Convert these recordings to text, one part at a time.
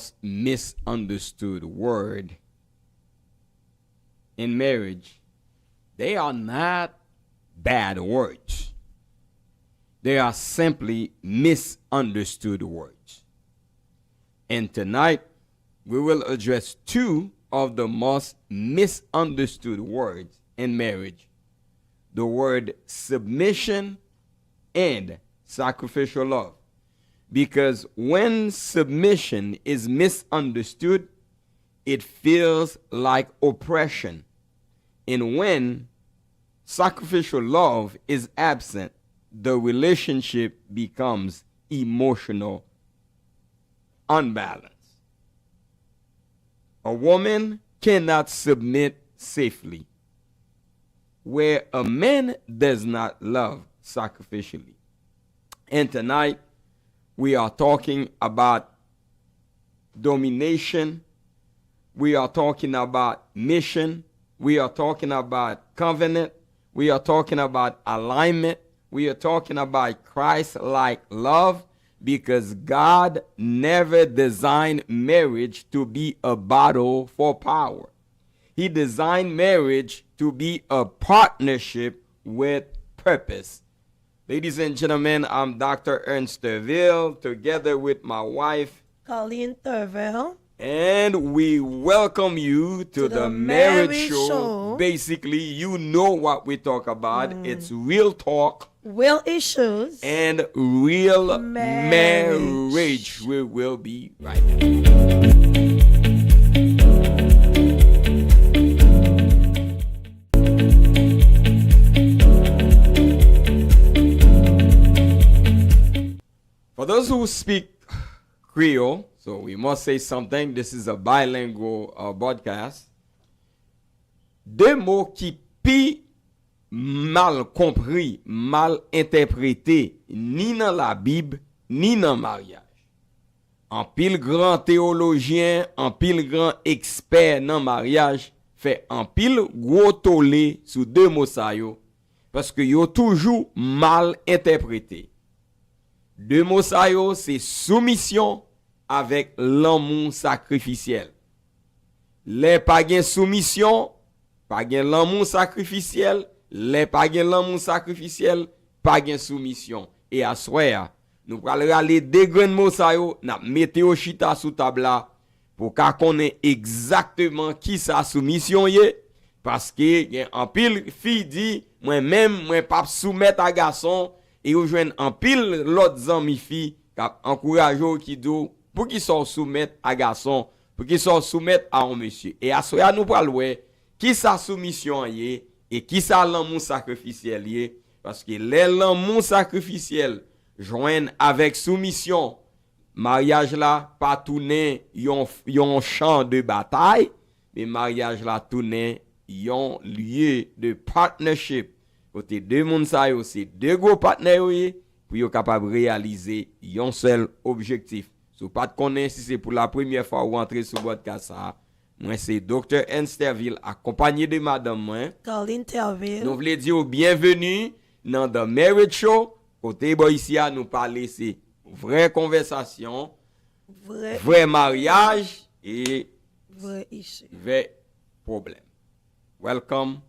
most misunderstood word in marriage. They are not bad words. They are simply misunderstood words. And tonight, we will address two of the most misunderstood words in marriage. The word submission and sacrificial love. Because when submission is misunderstood, it feels like oppression. And when sacrificial love is absent, the relationship becomes emotional unbalance. A woman cannot submit safely where a man does not love sacrificially. And tonight, we are talking about domination. We are talking about mission. We are talking about covenant. We are talking about alignment. We are talking about Christ-like love, because God never designed marriage to be a battle for power. He designed marriage to be a partnership with purpose. Ladies and gentlemen, I'm Dr. Ernst Thervil, together with my wife, Carline Thervil. And we welcome you to the marriage show. Basically, you know what we talk about. It's real talk, real issues, and real marriage. We will be right back. For those who speak Creole, so we must say something. This is a bilingual broadcast. Deux mots qui pi mal compris, mal interprétés, ni dans la Bible, ni dans le mariage. En pile grand théologien, en pile grand expert dans le mariage, fait en pile gros tollé sous deux mots ça yo, parce que yo toujours mal interprété. Deux mots ça yo, c'est soumission avec l'amour sacrificiel. Les pas gen soumission, pas gen l'amour sacrificiel, les pas gen l'amour sacrificiel, pas gen soumission. Et à soir, nous allons aller des grands mots ça yo, n'a mettre au chita sous table là pour qu'on connaisse exactement qui sa soumission yé, parce que y a en pile fille dit moi-même moi pas soumettre à garçon, et ou joine en pile l'autre amis fille qui encourage qui dit pour qu'ils soient soumettre à garçon, pour qu'ils soient soumettre à un monsieur. Et à cela, nous parlons qui sa soumission est et qui sa l'amour sacrificiel est. Parce que l'amour sacrificiel joignent avec soumission, mariage là, pas tourner yon champ de bataille, mais mariage là tourner yon lieu de partnership. Côté deux moun sa yo, c'est deux gros partenaires pour yon capable réaliser yon seul objectif. Si vous ne connaissez pas si c'est pour la première fois ou entrer sur votre podcast, moi c'est Dr. Ernst Thervil, accompagné de madame moi, Carline Thervil. Nous voulons dire bienvenue dans The Marriage Show. Côté ici à nous parler c'est vraie conversation, vrai mariage et vrai issue, vrai problème. Welcome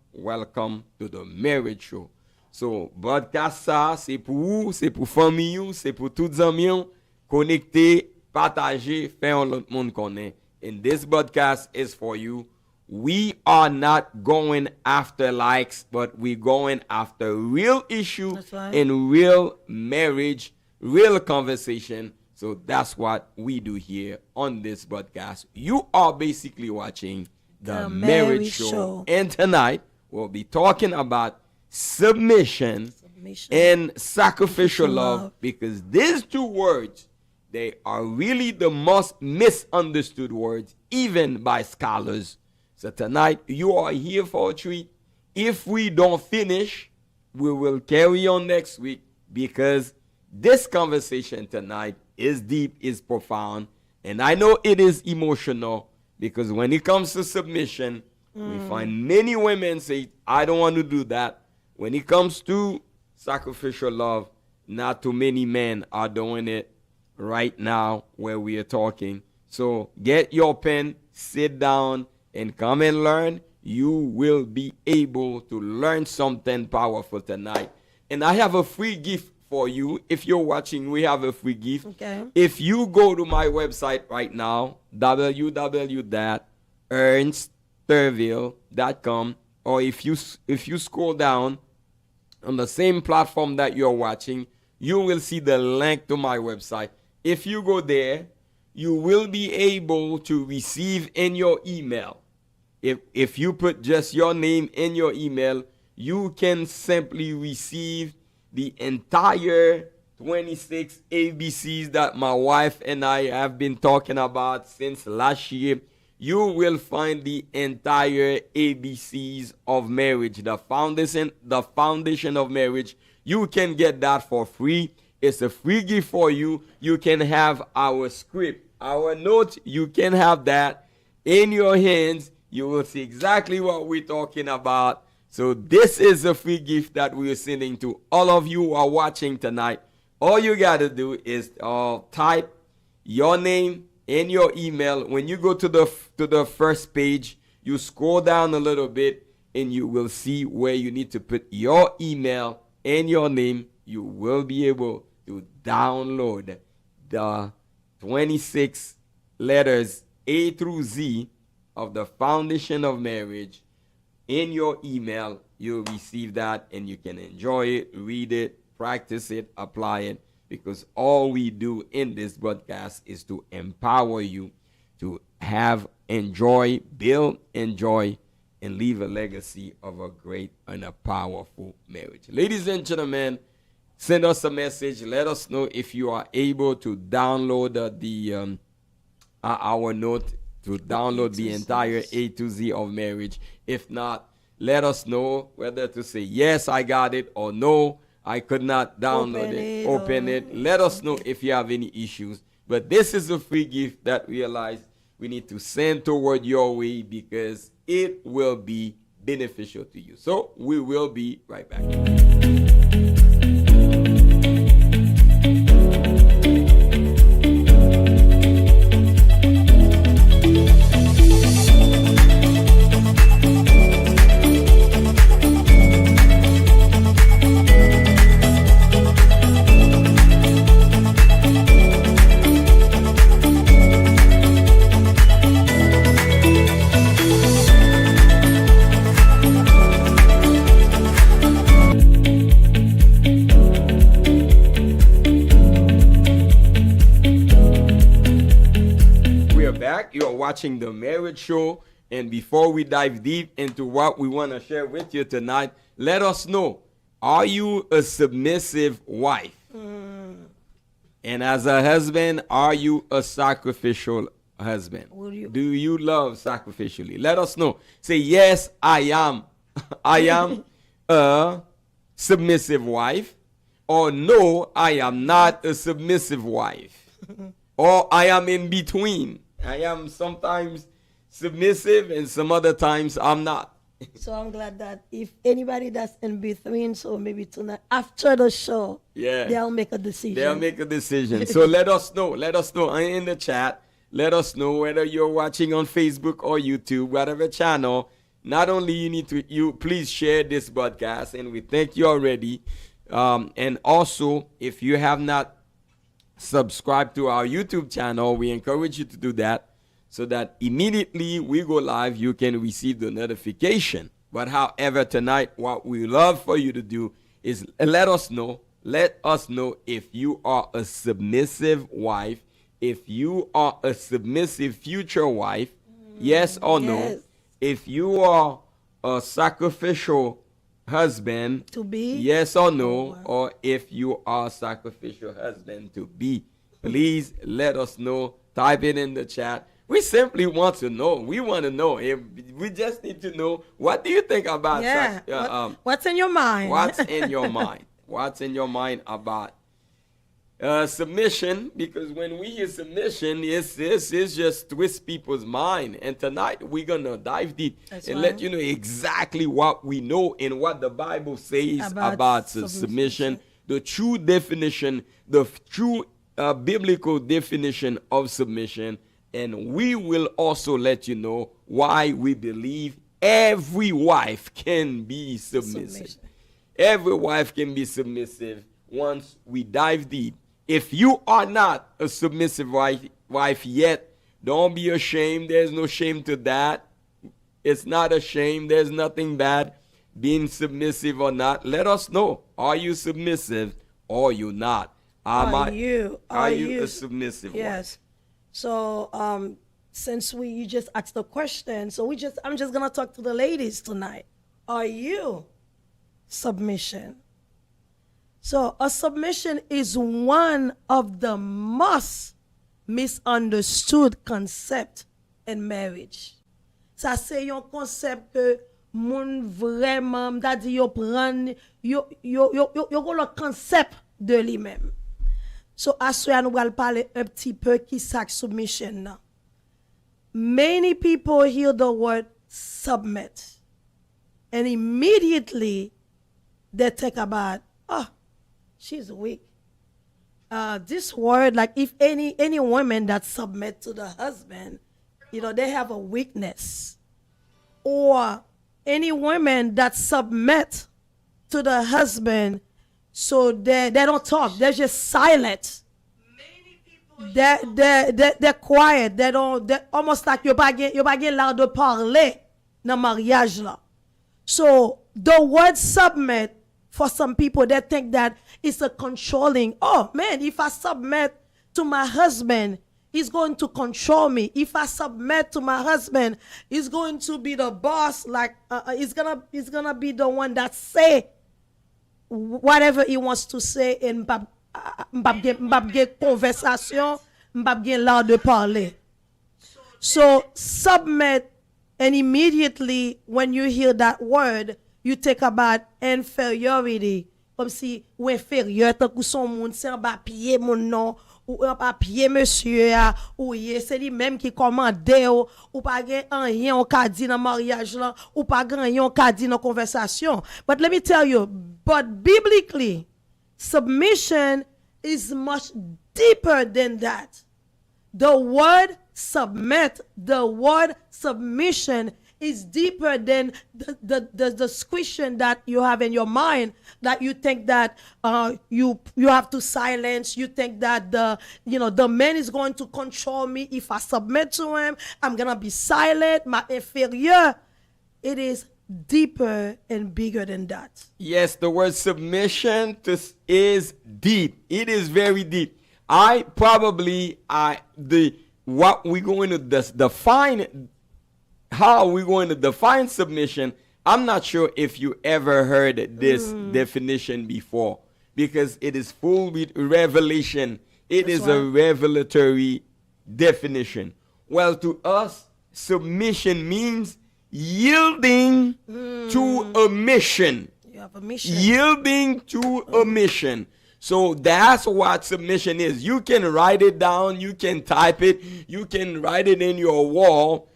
to The Marriage Show. So podcast ça c'est pour vous, c'est pour famille, c'est pour tous les amis connectés. Partager, faire l'autre monde connaît. And this broadcast is for you. We are not going after likes, but we're going after real issue and real marriage, real conversation. So that's what we do here on this broadcast. You are basically watching the marriage show. And tonight, we'll be talking about submission and sacrificial love, because these two words, they are really the most misunderstood words, even by scholars. So tonight, you are here for a treat. If we don't finish, we will carry on next week, because this conversation tonight is deep, is profound, and I know it is emotional, because when it comes to submission, we find many women say, I don't want to do that. When it comes to sacrificial love, not too many men are doing it right now where we are talking. So get your pen, sit down, and come and learn. You will be able to learn something powerful tonight. And I have a free gift for you. If you're watching, we have a free gift. Okay. If you go to my website right now, www.ernst.com, or if you scroll down on the same platform that you're watching, you will see the link to my website. If you go there, you will be able to receive in your email. If you put just your name in your email, you can simply receive the entire 26 ABCs that my wife and I have been talking about since last year. You will find the entire ABCs of marriage, the foundation of marriage. You can get that for free. It's a free gift for you. You can have our script, our notes. You can have that in your hands. You will see exactly what we're talking about. So this is a free gift that we are sending to all of you who are watching tonight. All you got to do is type your name in your email. When you go to the first page, you scroll down a little bit and you will see where you need to put your email and your name. You will be able to download the 26 letters A through Z of the foundation of marriage in your email. You'll receive that and you can enjoy it, read it, practice it, apply it, because all we do in this broadcast is to empower you to build, enjoy, and leave a legacy of a great and a powerful marriage. Ladies and gentlemen, send us a message. Let us know if you are able to download our note, to download the entire A to Z of marriage. If not, let us know whether to say, yes, I got it, or no, I could not download open it. Let us know if you have any issues. But this is a free gift that we realize we need to send toward your way because it will be beneficial to you. So we will be right back. You're watching the Marriage Show, and before we dive deep into what we want to share with you tonight, let us know, are you a submissive wife? And as a husband, are you a sacrificial husband? Do you love sacrificially? Let us know. Say, yes, I am. I am a submissive wife. Or no, I am not a submissive wife. Or I am in between. I am sometimes submissive and some other times I'm not. So I'm glad that if anybody that's in between, so maybe tonight after the show, they'll make a decision. They'll make a decision. So let us know. Let us know in the chat. Let us know whether you're watching on Facebook or YouTube, whatever channel. Not only you please share this broadcast, and we thank you already. And also, if you have not subscribe to our YouTube channel, we encourage you to do that so that immediately we go live, you can receive the notification. But however, tonight, what we love for you to do is let us know if you are a submissive wife, if you are a submissive future wife, yes or no, if you are a sacrificial husband to be, yes or no, or if you are sacrificial husband to be. Please let us know. Type it in the chat. We simply want to know. We want to know. We just need to know, what do you think about what's in your mind? What's in your mind? What's in your mind about submission? Because when we hear submission, it's just twist people's mind. And tonight we're gonna dive deep and let you know exactly what we know and what the Bible says about submission, the true definition, the true biblical definition of submission, And we will also let you know why we believe every wife can be submissive. Every wife can be submissive once we dive deep. If you are not a submissive wife yet, don't be ashamed. There's no shame to that. It's not a shame. There's nothing bad being submissive or not. Let us know. Are you submissive or you not? Are you a submissive yes. Wife? So since you just asked the question, so I'm just gonna talk to the ladies tonight. Are you submission? So a submission is one of the most misunderstood concept in marriage. Ça c'est un concept que moun vraiment m'a dit yo prend yo le concept de lui-même. So assoya nous allons parler un petit peu qui ça submission là. Many people hear the word submit and immediately they think about, oh, she's weak. This word, like if any woman that submit to the husband, they have a weakness. Or any women that submit to the husband, so they don't talk, they're just silent. They're quiet. They almost like you're pas l'air de parler dans mariage là. So the word submit, for some people, they think that it's a controlling. Oh man, if I submit to my husband, he's going to control me. If I submit to my husband, he's going to be the boss. Like he's gonna be the one that say whatever he wants to say in conversation, l'art de parler. So submit, and immediately when you hear that word, you think about inferiority. Comme si ou inférieur, tant que son monde c'est en bas pied mon nom, ou en bas pied monsieur, ou c'est lui même qui commande ou pas gen rien on ka di dans mariage là, ou pas gen rien on ka di dans conversation. But let me tell you, but biblically, submission is much deeper than that. The word submit, the word submission is deeper than the squishing that you have in your mind, that you think that you have to silence. You think that the man is going to control me. If I submit to him, I'm gonna be silent, my inferior. It is deeper and bigger than that. Yes, the word submission is deep. It is very deep. What we're going to define, how we're going to define submission, I'm not sure if you ever heard this definition before, because it is full with revelation. It is a revelatory definition. Well, to us, submission means yielding to a mission. You have a mission. Yielding to a mission. So that's what submission is. You can write it down. You can type it. You can write it in your wall.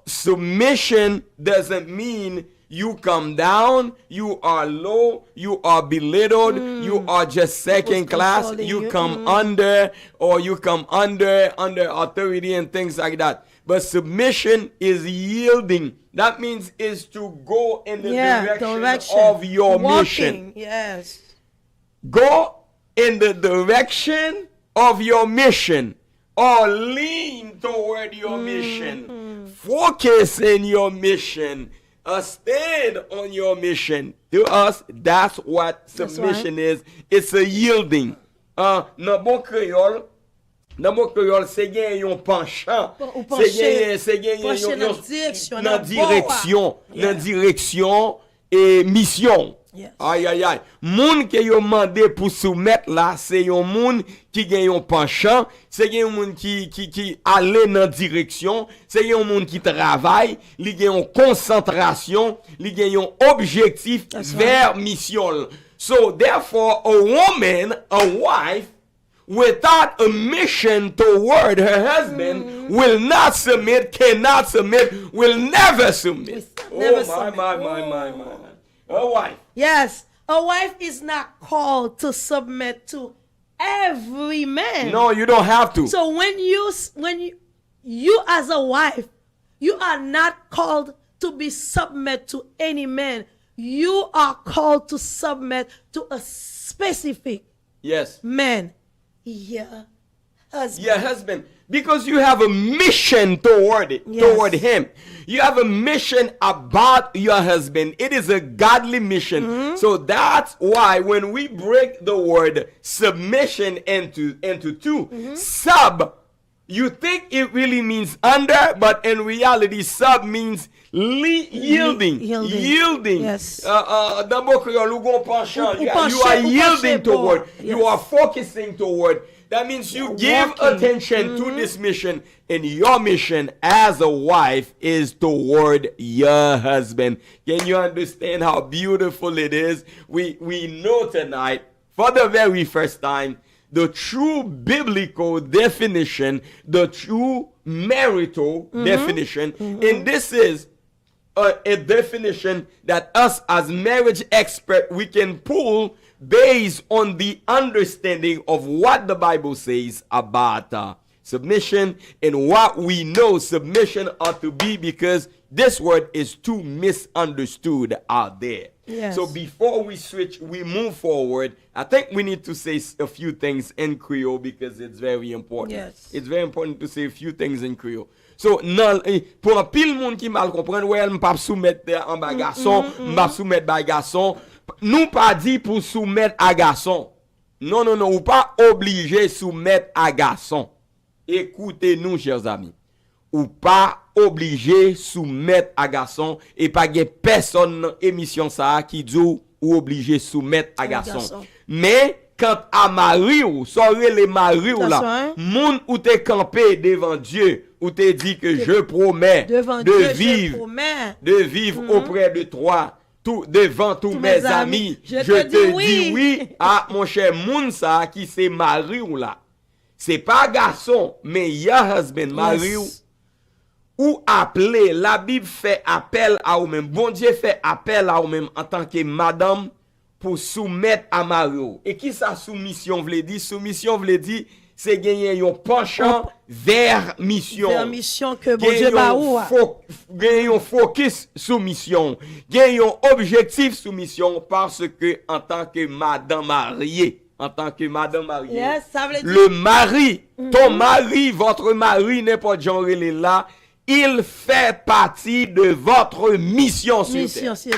Submission doesn't mean you come down, you are low, you are belittled, you are just second class, you come under, or you come under authority and things like that. But submission is yielding. That means is to go in the direction of your mission. Yes. Go in the direction of your mission, or lean toward your mission. Focus in your mission. Stand on your mission. To us, that's what submission is. It's a yielding. Dans bon créole, c'est gen yon penchant. C'est gen yon direction et mission. Yes. Aïe. Moun que yo mandé pour soumettre là, c'est yon moun qui gen yon penchant, c'est yon moun qui aller dans direction, c'est yon moun qui travaille, li gen yon concentration, li gen yon objectif vers mission. So therefore a woman, a wife without a mission toward her husband will not submit, cannot submit, will never submit. My. A wife. Yes, a wife is not called to submit to every man. No, you don't have to. So when you you as a wife, you are not called to be submit to any man. You are called to submit to a specific man. Your husband. Your husband. Because you have a mission toward it, toward him. You have a mission about your husband. It is a godly mission. So that's why when we break the word submission into two, sub, you think it really means under, but in reality, sub means yielding. Yes. You are yielding toward. You are focusing toward. That means you give attention to this mission, and your mission as a wife is toward your husband. Can you understand how beautiful it is? We know tonight, for the very first time, the true biblical definition, the true marital definition, and this is a definition that us as marriage expert we can pull based on the understanding of what the Bible says about submission and what we know submission ought to be, because this word is too misunderstood out there. Yes. So before we switch, we move forward, I think we need to say a few things in Creole because it's very important. Yes. It's very important to say a few things in Creole. So, pour un pile monde qui mal comprendre, ouais, m'pas soumettre en bas garçon, m'pas soumettre bas garçon. Nous pas dit pour soumettre à garçon. Non, ou pas obligé soumettre à garçon. Écoutez-nous, chers amis. Ou pas obligé soumettre à garçon et pas de personne émission ça qui dit ou obligé soumettre à garçon. Mais quand à mari ou sorez les mari ou là, moun ou te campé devant Dieu, ou te dit que je promets de vivre auprès de toi. Devant tous mes amis, je te dis oui à mon cher Mounsa qui c'est mari ou là. C'est pas garçon, mais your husband, mari ou appelé. La Bible fait appel à vous-même. Bon Dieu fait appel à vous-même en tant que madame pour soumettre à mari. Et qui sa soumission veut dire? Soumission veut dire c'est gagner un penchant vers mission. Vers mission que bon Dieu ba ou. Gagner un focus sous mission. Gagner un objectif sous mission parce que en tant que madame mariée, yes, ça veut dire le mari, ton mari, votre mari, n'importe genre il est là, il fait partie de votre mission sur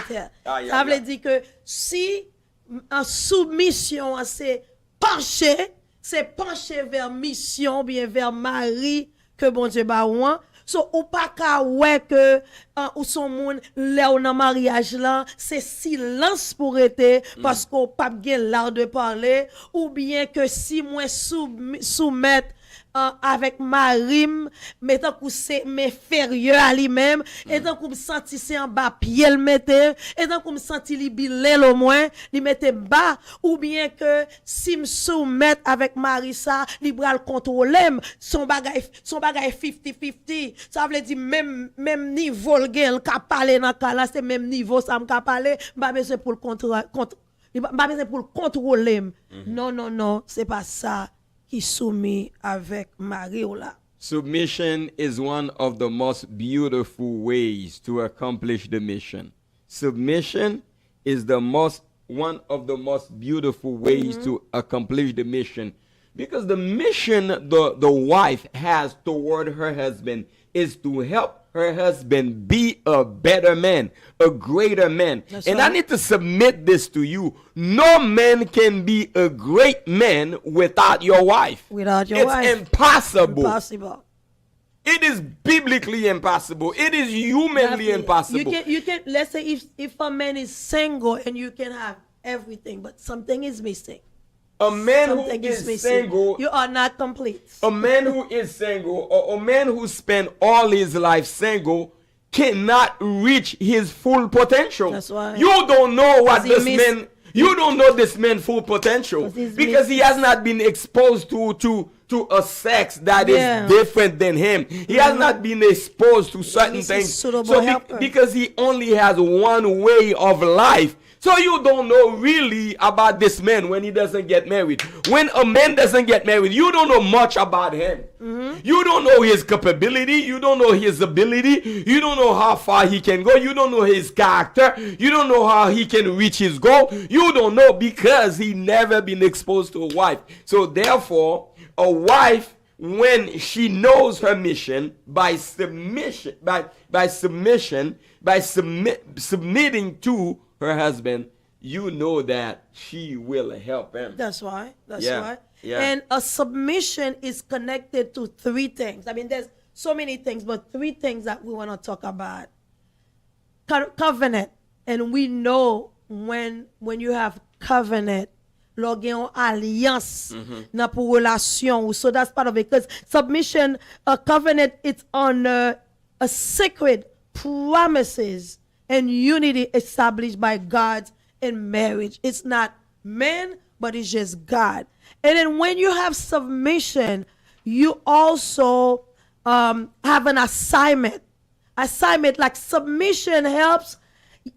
terre. Ça veut dire que si en soumission c'est pencher vers mission, bien vers mari que bon Dieu ba ou. So ou pas ka ouais que ou son monde là ou dans mariage là, c'est silence pour être parce qu'on pas gen l'art de parler, ou bien que si moi soumettre avec marim, mettant que c'est m'inférieur à lui-même, et tant qu'on me sentit c'est en bas pied le mettait, et tant qu'on me sentit li bilel au moins, li mettait bas, ou bien que si me soumettre avec Marissa, li bral contrôler son bagay 50-50. Ça veut dire même niveau le gars ka parler dans cas c'est même niveau ça me ka parler, pas besoin pour le contrôler. Non, c'est pas ça. Soumis avec Marie là. Submission is one of the most beautiful ways to accomplish the mission. Submission is one of the most beautiful ways to accomplish the mission. Because the mission the wife has toward her husband is to help her husband be a better man, a greater man. That's and right. I need to submit this to you. No man can be a great man without your wife. Without your wife. It's impossible. Impossible. It is biblically impossible. It is humanly impossible. You can let's say if a man is single and you can have everything, but something is missing. A man Something who is missing. single, You are not complete. a man who is single, or a man who spent all his life single cannot reach his full potential. That's why. You don't know what Because this man, you don't know this man's full potential because he has not been exposed to a sex that is different than him. He has not been exposed to certain things. Because he only Because he only has one way of life. So you don't know really about this man when he doesn't get married. When a man doesn't get married, you don't know much about him. You don't know his capability. You don't know his ability. You don't know how far he can go. You don't know his character. You don't know how he can reach his goal. You don't know because he never been exposed to a wife. So therefore, a wife, when she knows her mission by submission, submitting to her husband, you know that she will help him. That's why. That's Yeah, why. yeah. And a submission is connected to three things. I mean, there's so many things, but three things that we want to talk about. Covenant. And we know when you have covenant, lò gen yon alliance nan pou relasyon ou. So that's part of it. Because submission, a covenant, it's on a sacred promises and unity established by God in marriage. It's not man, but it's just God. And then when you have submission, you also have an assignment. Assignment, like submission helps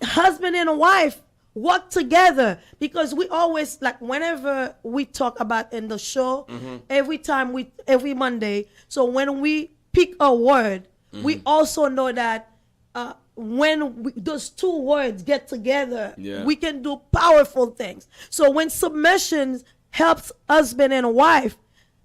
husband and wife work together, because we always, like, whenever we talk about in the show, every Monday, so when we pick a word, we also know that when those two words get together, we can do powerful things. So when submission helps husband and wife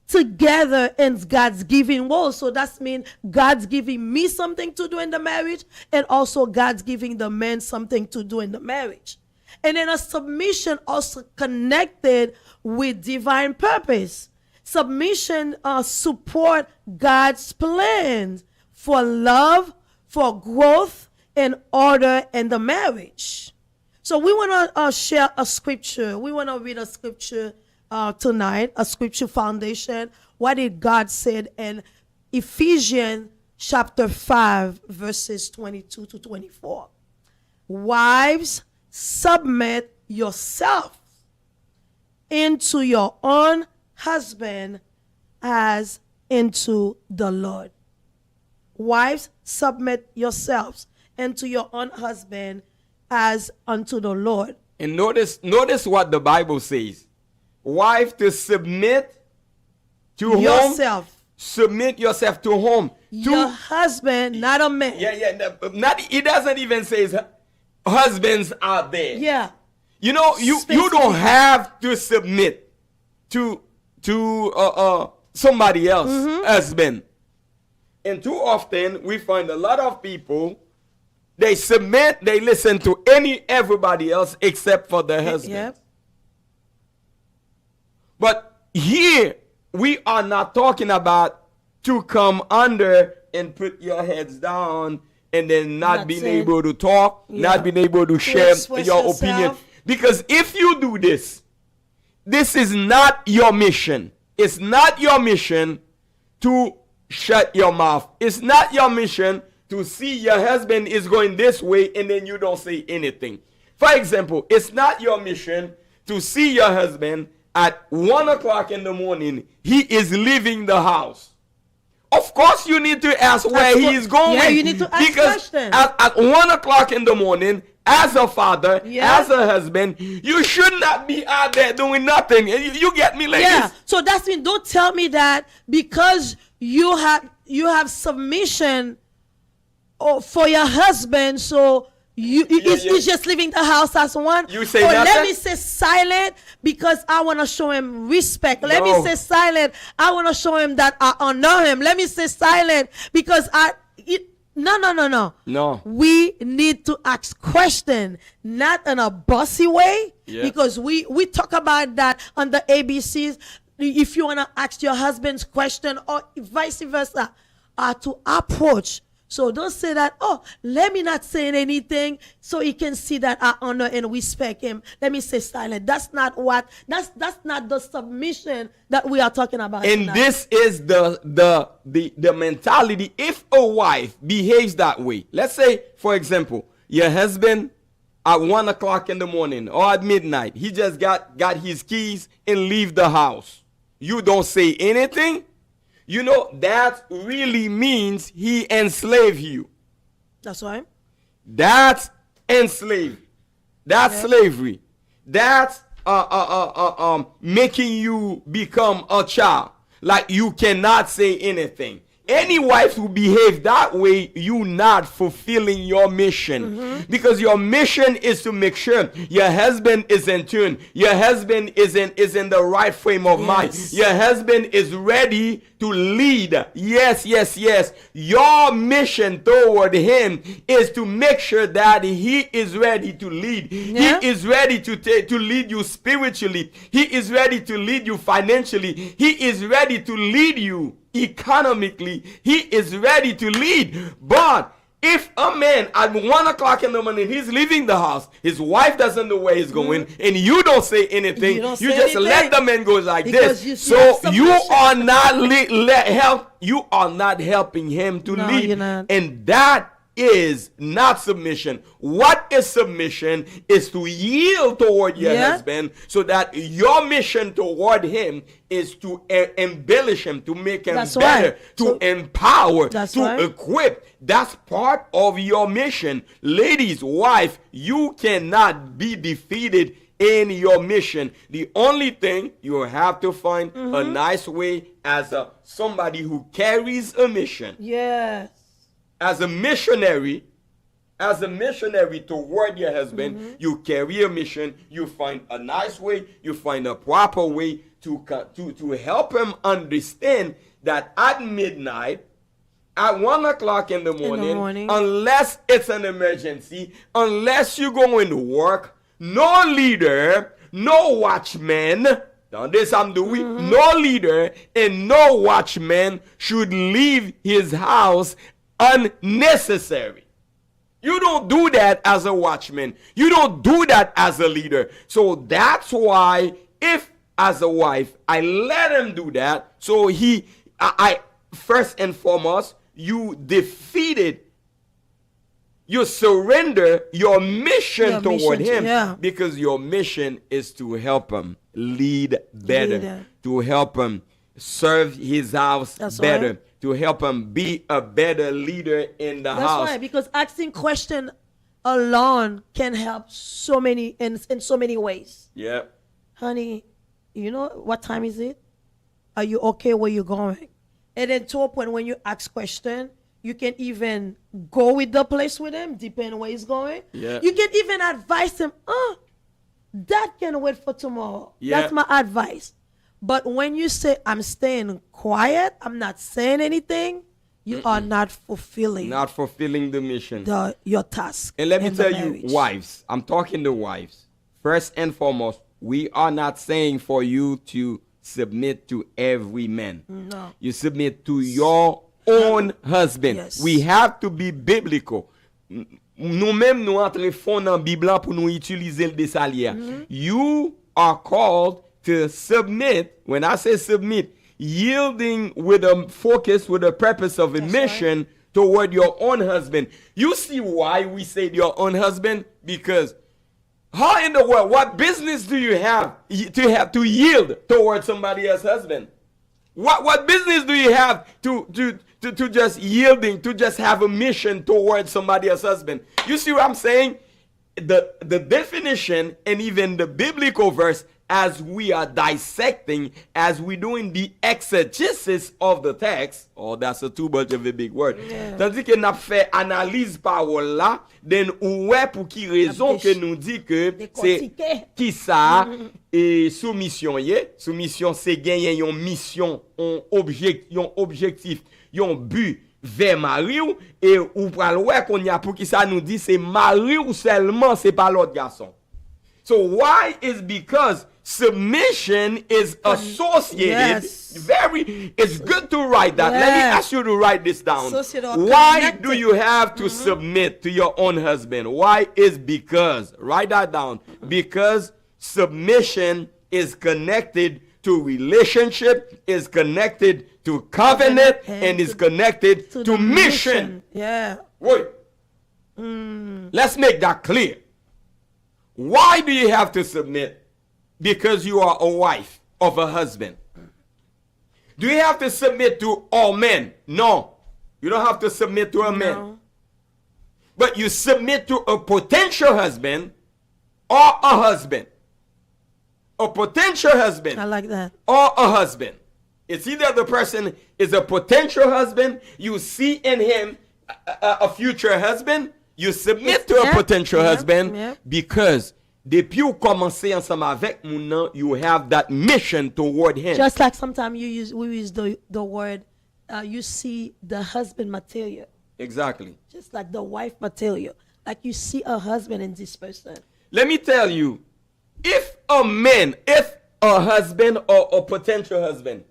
together in God's giving role, so that means God's giving me something to do in the marriage, and also God's giving the man something to do in the marriage. And then a submission also connected with divine purpose. Submission support God's plans for love, for growth, and order in the marriage. So we want to share a scripture. We want to read a scripture tonight, a scripture foundation. What did God said in Ephesians chapter 5, verses 22 to 24. Wives, submit yourself into your own husband as into the Lord. Wives, submit yourselves into your own husband as unto the Lord. And notice what the Bible says. Wife, to submit to yourself. Whom? Submit yourself to whom? Your husband, not a man. It doesn't even say husbands out there. Yeah. You know, you don't have to submit to somebody else, husband. And too often we find a lot of people, they submit, they listen to everybody else except for their husband. Yep. But here we are not talking about to come under and put your heads down and then not being able to talk, not being able to share your opinion. Because if you do this, this is not your mission. It's not your mission to shut your mouth. It's not your mission to see your husband is going this way and then you don't say anything. For example, it's not your mission to see your husband at 1 o'clock in the morning, he is leaving the house. Of course, you need to ask where he is going. Yeah, you need to ask questions. At 1 o'clock in the morning, as a father, as a husband, you should not be out there doing nothing. You get me, ladies? Yeah. So that's mean, don't tell me that because you have submission for your husband, so he's just leaving the house as one. You say or nothing? let me say silent because I want to show him respect. Let me say silent. I want to show him that I honor him. Let me say silent because No. We need to ask questions, not in a bossy way, because we talk about that on the ABCs. If you want to ask your husband's question or vice versa, to approach. So don't say that, let me not say anything so he can see that I honor and respect him. Let me say silent. That's not the submission that we are talking about. And tonight. this is the mentality. If a wife behaves that way, let's say, for example, your husband at 1 o'clock in the morning or at midnight, he just got his keys and leave the house. You don't say anything. You know, that really means he enslaved you. That's right. That's enslaved. That's slavery. That's making you become a child. Like you cannot say anything. Any wife who behave that way, you not fulfilling your mission. Because your mission is to make sure your husband is in tune. Your husband is in the right frame of mind. Your husband is ready to lead. Yes. Your mission toward him is to make sure that he is ready to lead. He is ready to lead you spiritually. He is ready to lead you financially. He is ready to lead you economically. He is ready to lead. But if a man at 1 o'clock in the morning, he's leaving the house, his wife doesn't know where he's going, and you don't say anything, you just let the man go like because this. So you are not helping him to lead. And that is not submission. What is submission is to yield toward your husband so that your mission toward him is to embellish him, to make him better, to empower, to equip. That's part of your mission. Ladies, wife, you cannot be defeated in your mission. The only thing you have to find a nice way as somebody who carries a mission. Yes. As a missionary toward your husband, you carry a mission. You find a nice way. You find a proper way to help him understand that at midnight, at 1 o'clock in the morning, unless it's an emergency, unless you're going to work, no leader, no watchman. Now this I'm doing. No leader and no watchman should leave his house unnecessary. You don't do that as a watchman. You don't do that as a leader. So that's why if as a wife I let him do that, so I first and foremost, you surrender your mission toward him because your mission is to help him lead better, to help him serve his house better. To help him be a better leader in the house. That's right, because asking question alone can help so many in so many ways. Yeah. Honey, you know what time is it? Are you okay where you're going? And then to a point when you ask question, you can even go with the place with him, depending where he's going. Yeah. You can even advise him, that can wait for tomorrow. Yeah. That's my advice. But when you say, I'm staying quiet, I'm not saying anything, you are not fulfilling. Not fulfilling the mission. Your task. And let me tell you, wives, I'm talking to wives. First and foremost, we are not saying for you to submit to every man. No. You submit to your own husband. Yes. We have to be biblical. Nous-mêmes, nous entrons fond dans Bible pour nous utiliser le desalier. You are called to submit. When I say submit, yielding with a focus, with a purpose of a mission toward your own husband. You see why we say your own husband? Because how in the world, what business do you have to yield toward somebody else's husband? What business do you have to just yielding, to just have a mission towards somebody else's husband? You see what I'm saying? The definition and even the biblical verse, as we are dissecting, as we're doing the exegesis of the text, that's a too much of a big word. Tandis que n'a fait analyse parole là, then ouais pour qui raison que nous dit que c'est qui ça et soumission soumission c'est gagner yon mission, yon objectif, yon but vers mari ou et ou pral ouais qu'on y a pour qui ça nous dit c'est mari ou seulement c'est pas l'autre garçon. So why is because submission is associated. It's good to write that. Let me ask you to write this down. Why do you have to submit to your own husband? Why is because? Write that down. Because submission is connected to relationship, is connected to covenant, and is connected to mission. Yeah. Wait. Let's make that clear. Why do you have to submit? Because you are a wife of a husband. Do you have to submit to all men? No. You don't have to submit to a man. But you submit to a potential husband or a husband, a potential husband, I like that. or a husband. It's either the person is a potential husband, you see in him a future husband, you submit to a potential husband because depuis ou commencer ensemble avec moun nan, you have that mission toward him. Just like sometimes we use the word, you see the husband material. Exactly. Just like the wife material. Like you see a husband in this person. Let me tell you, if a husband or a potential husband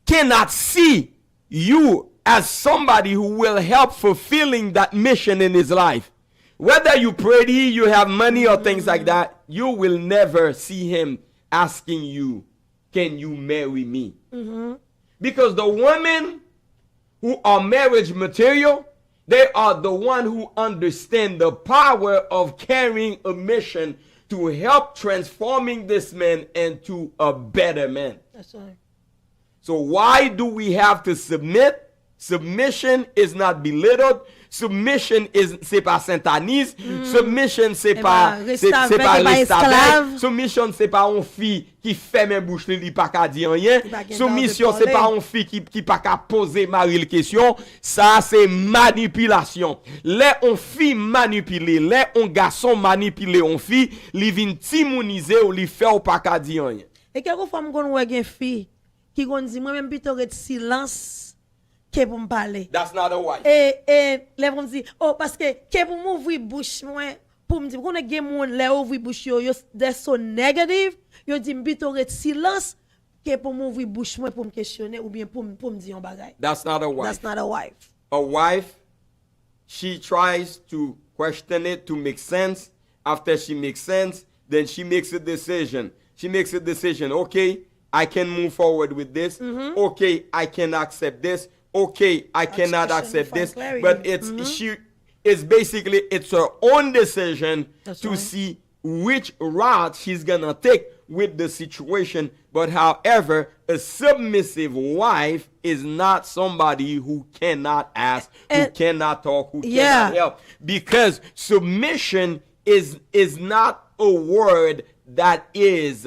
cannot see you as somebody who will help fulfilling that mission in his life, whether you pretty, you have money or things like that, you will never see him asking you, can you marry me? Because the women who are marriage material, they are the one who understand the power of carrying a mission to help transforming this man into a better man. That's right. So why do we have to submit? Submission is not belittled. Submission c'est pas satanise. Submission c'est pas esclave. Submission c'est pas une fille qui ferme bouche li pas ka di rien. Submission c'est pas une fille qui pas ka poser mari la question. Ça c'est manipulation. Les on fille manipuler, les on garçon manipuler on fille, li vinn timoniser ou li fait ou pas ka di rien. Et quelquefois m'gon wè gen fille qui gon di moi même plutôt de silence. Pour me parler. That's not a wife. Et les vont dire oh parce que pour m'ouvrir bouche moi pour me dire qu'on a gen moun les ouvrir bouche yo they're so negative yo dit m'bito ret silence pour m'ouvrir bouche moi pour me questionner ou bien pour me dire un bagay. That's not a wife. That's not a wife. A wife, she tries to question it to make sense. After she makes sense, then she makes a decision. She makes a decision. Okay, I can move forward with this. Okay, I can accept this. Okay, I cannot accept this, but it's basically her own decision to see which route she's gonna take with the situation. But however, a submissive wife is not somebody who cannot ask, who cannot talk, who cannot help, because submission is not a word that is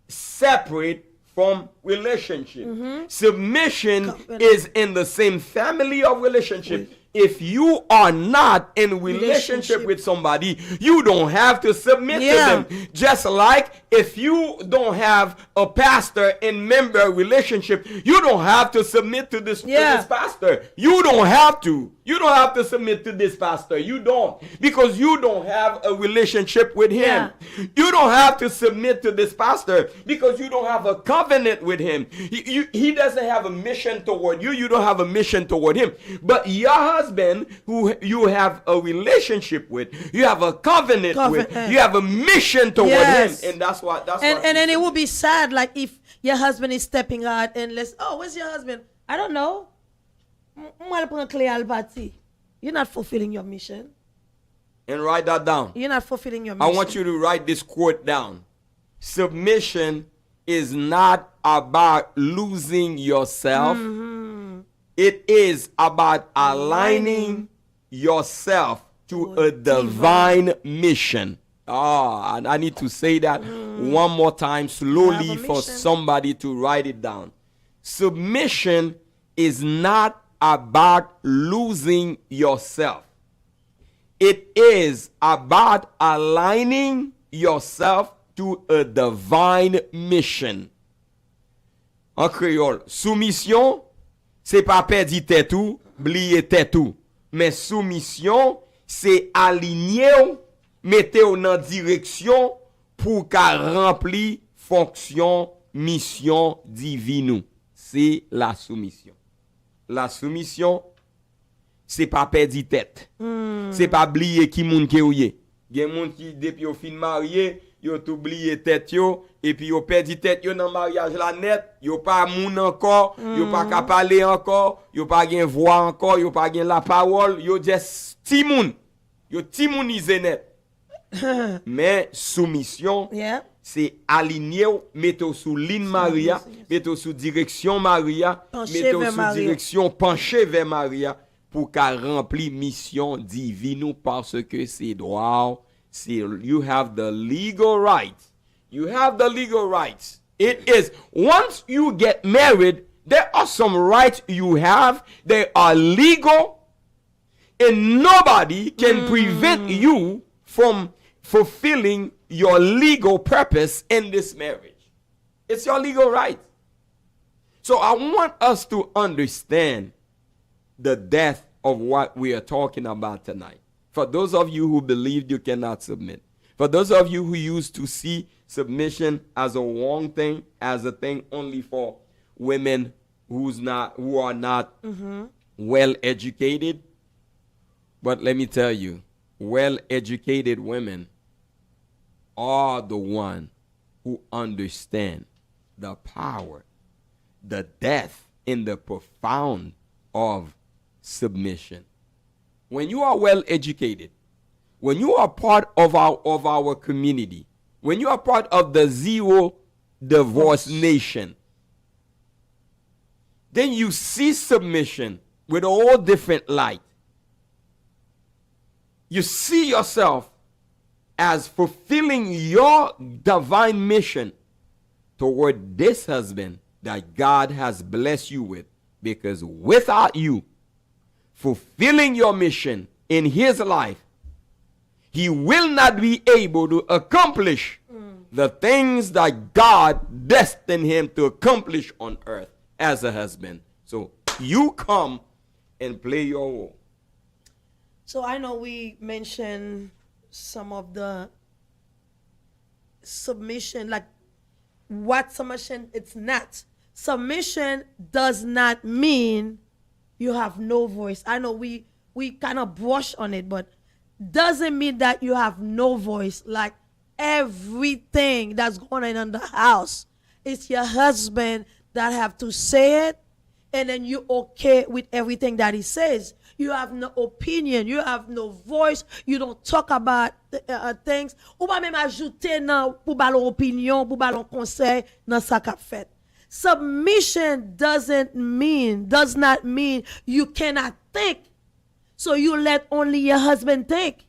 separate from relationship. Submission is in the same family of relationship. If you are not in relationship with somebody, you don't have to submit to them. Just like if you don't have a pastor in member relationship, you don't have to submit to this pastor. You don't have to. You don't have to submit to this pastor. You don't. Because you don't have a relationship with him. You don't have to submit to this pastor because you don't have a covenant with him. He doesn't have a mission toward you. You don't have a mission toward him. But your husband, who you have a relationship with, you have a covenant with, you have a mission toward him. And that's what. And then it would be sad, like if your husband is stepping out and where's your husband? I don't know. You're not fulfilling your mission. And write that down. You're not fulfilling your mission. I want you to write this quote down. Submission is not about losing yourself. It is about aligning yourself to a divine mission. I need to say that one more time slowly for somebody to write it down. Submission is not about losing yourself. It is about aligning yourself to a divine mission. En créole, soumission, c'est pas perdre tête ou, oublier tête ou. Mais soumission, c'est aligner, mettre dans direction pour qu'à remplir fonction, mission divine. C'est la soumission. La soumission, c'est pas perdre tête. C'est pas oublier qui moun ke ou ye. Gen moun qui depuis au fin marié, yo t'oublié tête yo et puis yo perdu tête yo dans mariage la net, yo pas moun encore, yo pas ka parler encore, yo pas gen voix encore, yo pas gen la parole, yo just ti moun. Yo timonisé net. Mais soumission, c'est aligner, mettre sous ligne Maria, mettre sous direction Maria, mettre sous direction pencher vers Maria pour qu'elle remplit mission divine parce que c'est droit, See, you have the legal right. You have the legal rights. It is, once you get married, there are some rights you have. They are legal. And nobody can prevent you from fulfilling your legal purpose in this marriage. It's your legal right. So I want us to understand the depth of what we are talking about tonight. For those of you who believe you cannot submit. For those of you who used to see submission as a wrong thing, as a thing only for women who are not well educated. But let me tell you, well-educated women are the one who understand the power, the depth, and the profound of submission. When you are well-educated, when you are part of our community, when you are part of the zero divorce nation, then you see submission with a whole different light. You see yourself as fulfilling your divine mission toward this husband that God has blessed you with. Because without you fulfilling your mission in his life, he will not be able to accomplish the things that God destined him to accomplish on earth as a husband. So you come and play your role. So I know we mentioned some of the submission, like what submission it's not. Submission does not mean you have no voice. I know we kind of brush on it, but doesn't mean that you have no voice. Like everything that's going on in the house, it's your husband that have to say it, and then you okay with everything that he says. You have no opinion. You have no voice. You don't talk about things. Ou pas même ajouter nan pou balon opinion, pou balon conseil nan sa k'ap fait. Submission does not mean you cannot think. So you let only your husband think.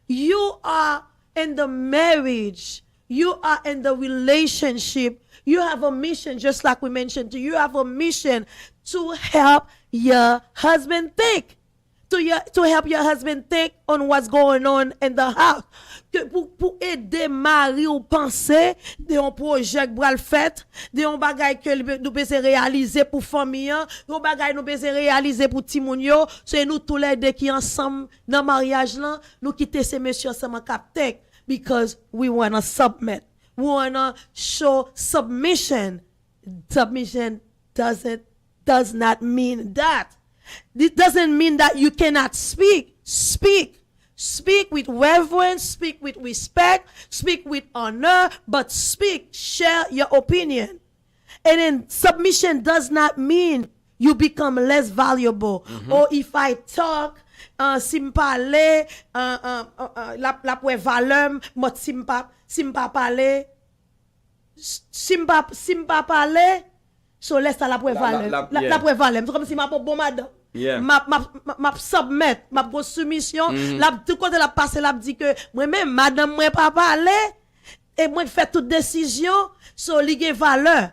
You are in the marriage. You are in the relationship. You have a mission, just like we mentioned to you. You have a mission to help your husband think. To help your husband think on what's going on in the house. Pour aider mari ou penser de un projet que bral fait, de un bagay que nous besoin réaliser pour famille, de bagay nous besoin réaliser pour ti moun yo, c'est nous tous les deux qui ensemble dans mariage là, nous quitter ces messieurs ensemble capter because we want to submit. We want to show submission. Submission does not mean that. It doesn't mean that you cannot speak. Speak. Speak with reverence, speak with respect, speak with honor, but speak, share your opinion. And then submission does not mean you become less valuable. Or if I talk, si m'parle, la pou valeur, mot si m'pa parle, si m'pa parle, so laisse la pou valeur. La pou valeur. C'est comme si m'a pas bon madame. Yeah. m'a submet, m'a go soumission, la tout côté la passer la dit que moi même madame moi pas parler et moi fait toute décision so li gen valeur.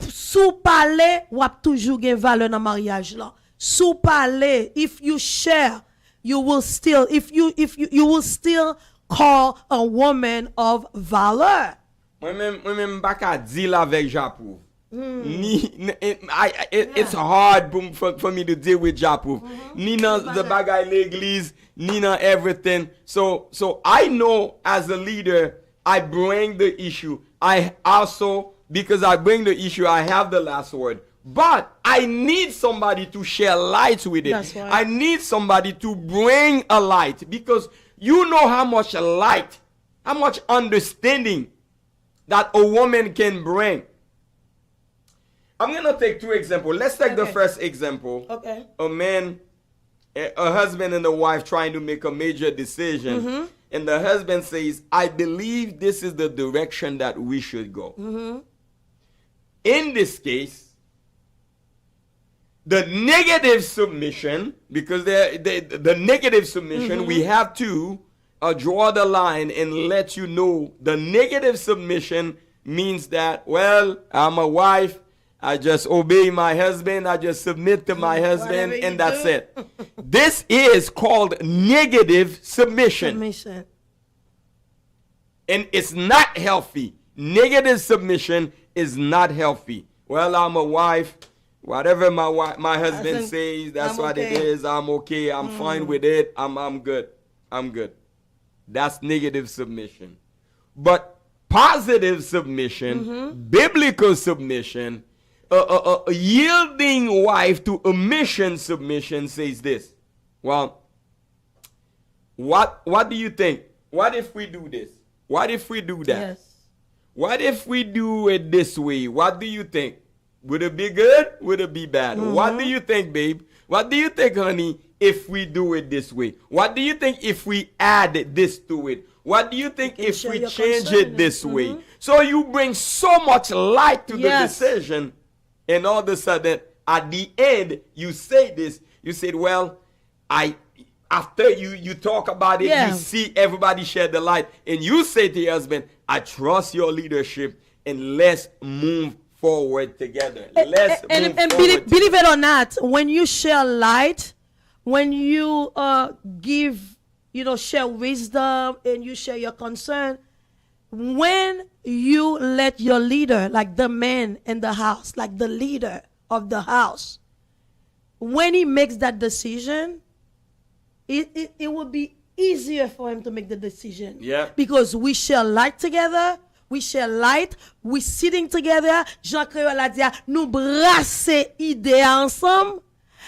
Sous parler ou a toujours gen valeur dans mariage là. Sous parler, if you share, you will still you will still call a woman of valor. Moi même pas ka di la avec Japou. It's hard for me to deal with Japu. Ni nan the bagay l'église, ni nan everything. So I know as a leader, I bring the issue. I also, because I bring the issue, I have the last word. But I need somebody to share light with it. That's right. I need somebody to bring a light, because you know how much light, how much understanding that a woman can bring. I'm going to take two examples. Let's take the first example. Okay. A man, a husband and a wife trying to make a major decision. And the husband says, I believe this is the direction that we should go. In this case, the negative submission, because the negative submission, we have to draw the line and let you know the negative submission means that, well, I'm a wife, I just obey my husband, I just submit to my husband, and that's it. This is called negative submission. And it's not healthy. Negative submission is not healthy. Well, I'm a wife. Whatever my husband says, that's what it is. I'm okay. I'm fine with it. I'm good. I'm good. That's negative submission. But positive submission, biblical submission, a yielding wife to a mission submission says this. Well, what do you think? What if we do this? What if we do that? Yes. What if we do it this way? What do you think? Would it be good? Would it be bad? What do you think, babe? What do you think, honey, if we do it this way? What do you think if we add this to it? What do you think if we change it this way? So you bring so much light to the decision, and all of a sudden, at the end, you say this. You said, well, after you talk about it, you see everybody share the light, and you say to your husband, I trust your leadership, and let's move forward together. Let's move forward. Believe it or not, when you share light, when you share wisdom and you share your concern, when you let your leader, like the man in the house, like the leader of the house, when he makes that decision, it will be easier for him to make the decision. Yeah. Because we share light together. We share light. We sitting together. Jean Créole a dit, nous brasser idées ensemble.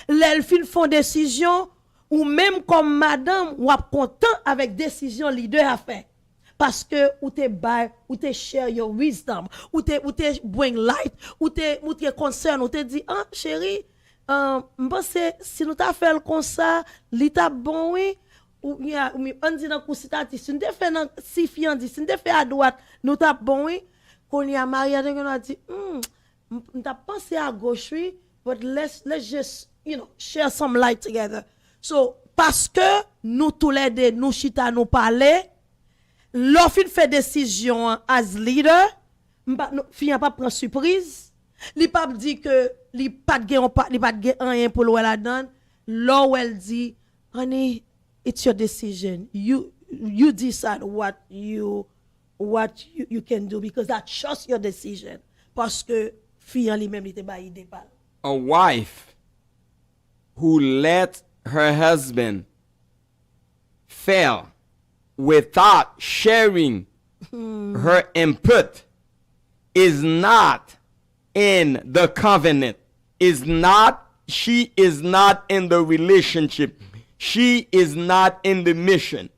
L'elfine font décision. Ou même comme madame, ou ap content avec décision leader a fait. Parce que ou te share your wisdom. Ou te bring light. Ou te concern. Ou te dit, ah, chérie, m'pense, si nous t'a fait comme ça, l'état bon, oui. Ou on dit dans cousitati, si nous te fait dans si fian dit, si nous te fait à droite, nous t'a bon, oui. Qu'on y a marié, on a dit, nous t'a pensé à gauche, oui, but let's just, share some light together. So, parce que nous tous les deux, nous chita, nous parler, l'offre fait décision as leader, fian pas prendre surprise. Li pa dit que li pas de rien pour l'ouel la donne. L'ouel dit, honey, it's your decision. You decide what you can do because I trust your decision. Parce que fiyan li même li te ba ide pal. A wife who let her husband fail without sharing her input is not in the covenant, she is not in the relationship, she is not in the mission.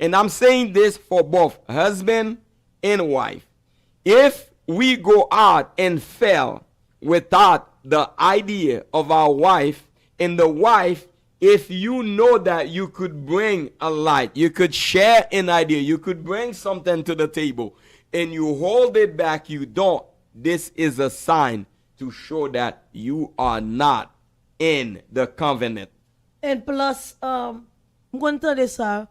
And I'm saying this for both husband and wife. If we go out and fail without the idea of our wife, and the wife, if you know that you could bring a light, you could share an idea, you could bring something to the table, and you hold it back, you don't, this is a sign to show that you are not in the covenant. And plus, m'entendez ça,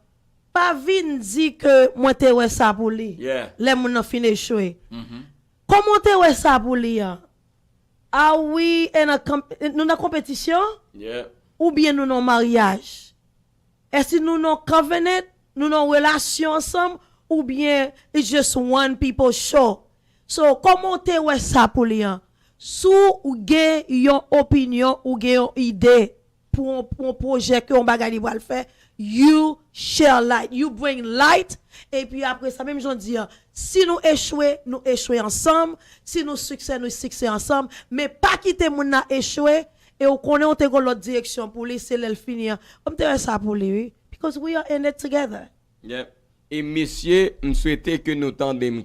pas vin dit que moi te wè ça pour lui. Yeah. Les moun nan fin échoué. Comment te wè ça pour lui? Are we in nous na compétition? Yeah. Ou bien nous non mariage? Est-ce que nous non covenant, nous non relation ensemble, ou bien it's just one people show? So, comment te wè ça pour lui? Sou ou gen yon opinion ou gen yon idée pour un projet que on bagay li va faire, you share light, you bring light, et puis après ça même j'en dis, si nous échouer ensemble, si nous succès ensemble, mais pas quitter moun na échouer et on connaît on te go l'autre direction pour lui c'est l'el finir. On te wè ça pour lui because we are in it together. Yeah. Et messieurs, je souhaitais que nous tendons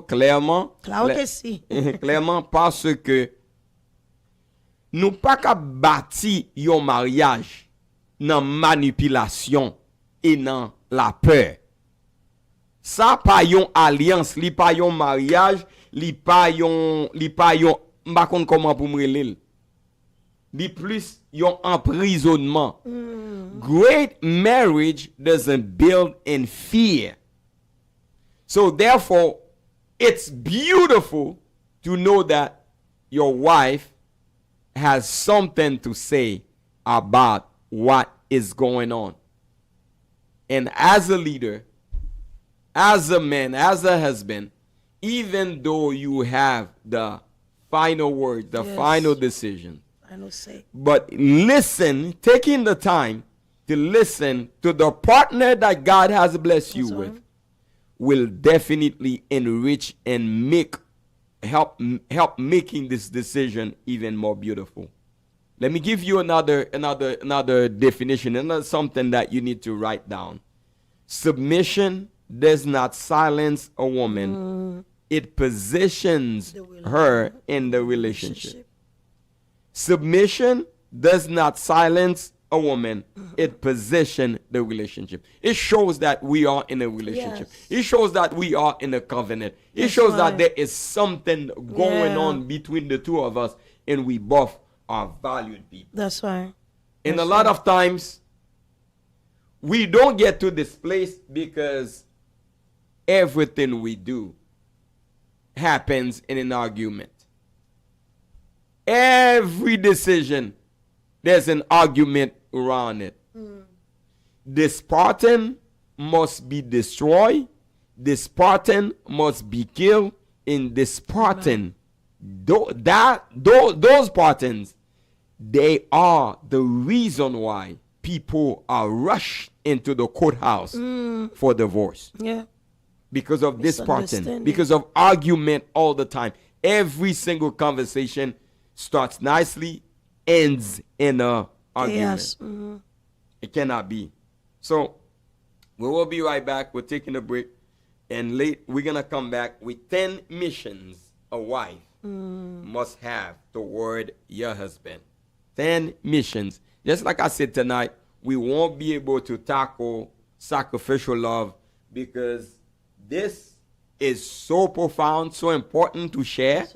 clairement. Claro que si. Clairement parce que nous pas qu'à bâtir un mariage dans manipulation et dans la peur. Ça pas une alliance, li pas un mariage, li pas un m'pa konn comment pour me relèl. li plus yon emprisonnement. Great marriage doesn't build in fear. So therefore, it's beautiful to know that your wife has something to say about what is going on. And as a leader, as a man, as a husband, even though you have the final word, the final decision, final say, but listen, taking the time to listen to the partner that God has blessed you with will definitely enrich and help making this decision even more beautiful. Let me give you another definition, another something that you need to write down. Submission does not silence a woman. It positions her in the relationship. Submission does not silence a woman. It positions the relationship. It shows that we are in a relationship. It shows that we are in a covenant. It shows that there is something going on between the two of us, and we both are valued people. That's right. And a lot of times, we don't get to this place because everything we do happens in an argument. Every decision, there's an argument around it. This pattern must be destroyed. This pattern must be killed. In this pattern, those patterns, they are the reason why people are rushed into the courthouse for divorce. Yeah. Because of this pattern, because of argument all the time. Every single conversation starts nicely, ends in a argument. It cannot be. So we will be right back. We're taking a break, and we're gonna come back with 10 missions a wife must have toward your husband. 10 missions. Just like I said tonight, we won't be able to tackle sacrificial love because this is so profound, so important to share,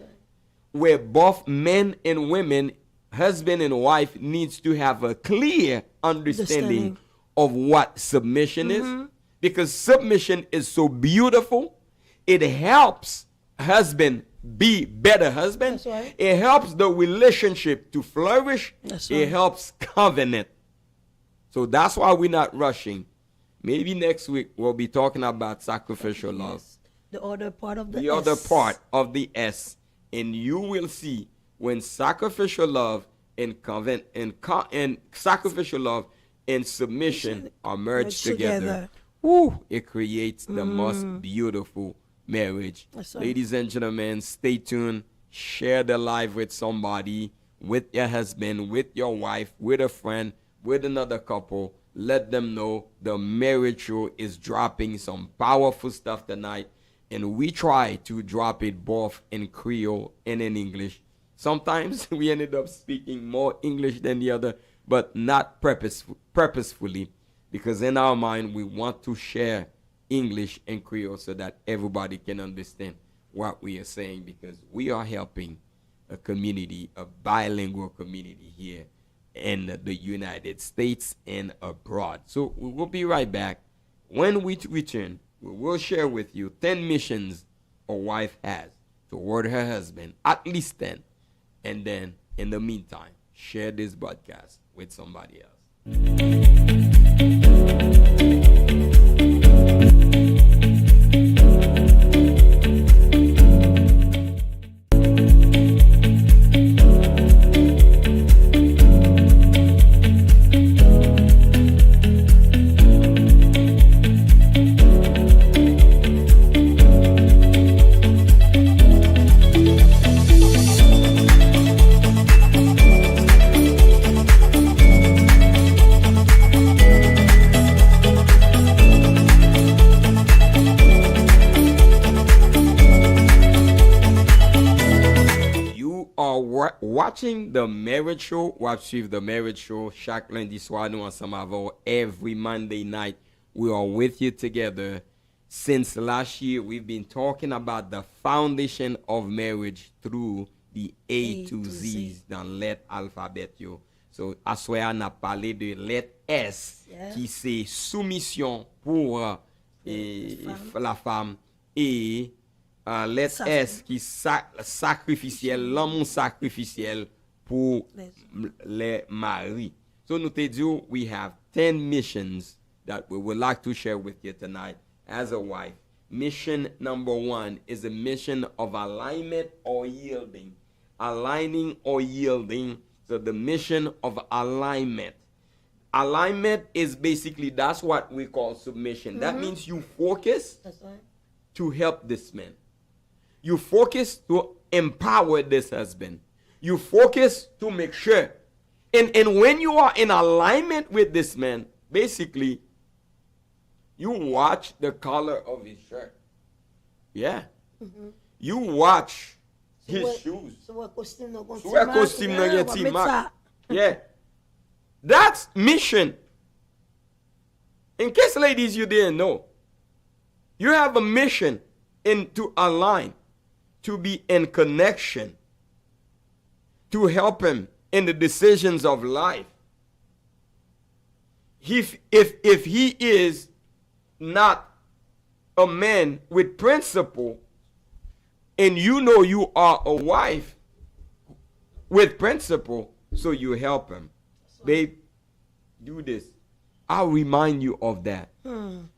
where both men and women, husband and wife, needs to have a clear understanding of what submission is, because submission is so beautiful. It helps husband be better husband. It helps the relationship to flourish. It helps covenant. So that's why we're not rushing. Maybe next week we'll be talking about sacrificial love. The other part of the S. The other part of the S. And you will see when sacrificial love and sacrificial love and submission are merged together. It creates the most beautiful marriage. Ladies and gentlemen, stay tuned. Share the live with somebody, with your husband, with your wife, with a friend, with another couple. Let them know the marriage show is dropping some powerful stuff tonight, and we try to drop it both in Creole and in English. Sometimes we ended up speaking more English than the other, but not purposefully, because in our mind we want to share English and Creole so that everybody can understand what we are saying, because we are helping a community, a bilingual community here in the United States and abroad. So we will be right back. When we return, we will share with you 10 missions a wife has toward her husband, at least 10. And then, in the meantime, share this podcast with somebody else. Watching the marriage show, watch with the marriage show chaque lundi soir nous ensemble avant every Monday night. We are with you together. Since last year, we've been talking about the foundation of marriage through the A to Z dans lettre alphabet yo. So, assoya n'a parlé de lettre S, qui c'est soumission pour la femme, et lettre S qui sacrificiel, l'amour sacrificiel pour les maris. So, nous te dit, we have 10 missions that we would like to share with you tonight as a wife. Mission number 1 is a mission of alignment or yielding. Aligning or yielding. So the mission of alignment. Alignment is basically, that's what we call submission. That means you focus to help this man. You focus to empower this husband. You focus to make sure. And when you are in alignment with this man, basically, you watch the color of his shirt. Yeah. You watch his shoes. Yeah. That's mission. In case, ladies, you didn't know, you have a mission to align, to be in connection, to help him in the decisions of life. If he is not a man with principle, and you know you are a wife with principle, so you help him. Babe, do this. I'll remind you of that.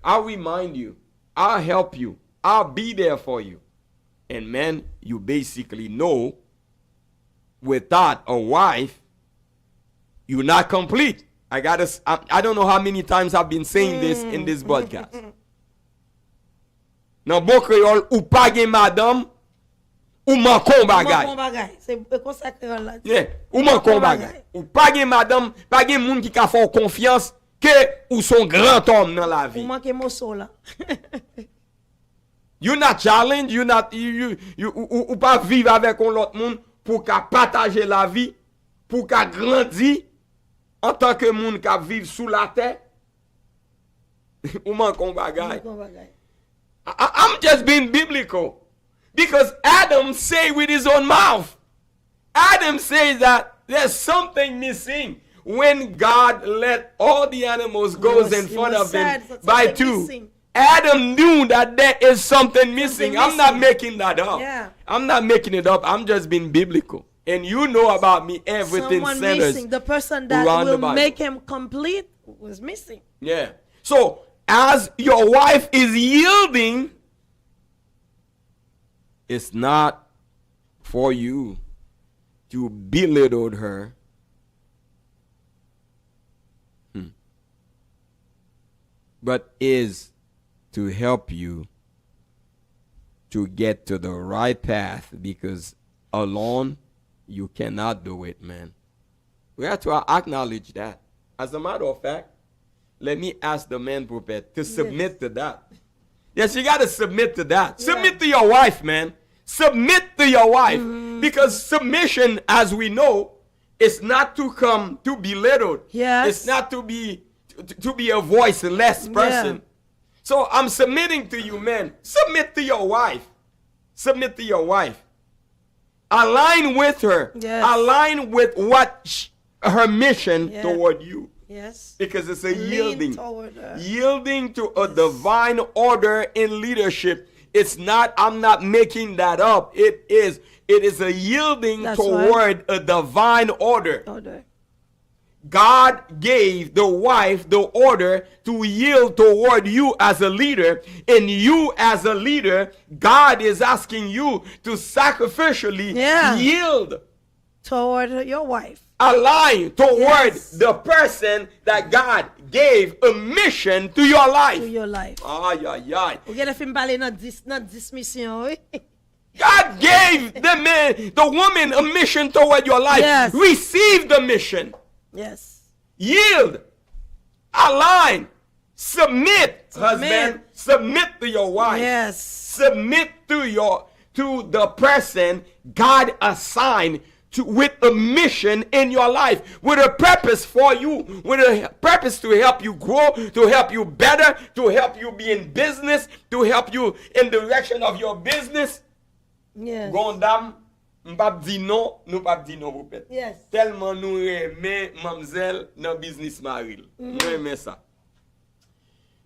I'll remind you. I'll help you. I'll be there for you. And man, you basically know without a wife, you're not complete. I don't know how many times I've been saying this in this podcast. Nan bon créole, ou pa gen madame, ou man kon bagay. Yeah, ou man kon bagay. Ou pa gen madame, pa gen moun ki ka fò confiance que ou son grand homme dans la vie. Ou manque mosso là. You not challenge, ou pas vivre avec un autre monde pour qu'à partager la vie, pour qu'à grandir en tant que monde qui vivre sous la terre. Ou man kon bagay. I'm just being biblical. Because Adam say with his own mouth. Adam says that there's something missing. When God let all the animals go in front of him by two, missing. Adam knew that there is something missing. I'm not making that up. Yeah. I'm not making it up. I'm just being biblical. And you know about me, everything Someone centers missing. The person that will make him complete was missing. Yeah. So, as your wife is yielding, it's not for you to belittle her. But is to help you to get to the right path, because alone you cannot do it, man. We have to acknowledge that. As a matter of fact, let me ask the man prepared to submit to that. Yes, you got to submit to that. Yeah. Submit to your wife, man. Submit to your wife. Because submission, as we know, is not to come to be belittled. Yes. It's not to be a voiceless person. Yeah. So I'm submitting to you, man. Submit to your wife. Submit to your wife. Align with her. Yes. Align with what her mission toward you. Yes. Because it's a yielding. Yielding to a divine order in leadership. It's not, I'm not making that up. It is a yielding toward a divine order. God gave the wife the order to yield toward you as a leader. And you as a leader, God is asking you to sacrificially yield toward your wife. Align toward the person that God gave a mission to your life. To your life. God gave the woman a mission toward your life. Yes. Receive the mission. Yes. Yield. Align. Submit. Husband. Submit to your wife. Yes. Submit to the person God assigned with a mission in your life, with a purpose for you, with a purpose to help you grow, to help you better, to help you be in business, to help you in the direction of your business. Yes. Gondam, m'pas dit non, nous pas dit non pour pète. Yes. Tellement nous aimons mademoiselle dans business maril. Nous aimons ça.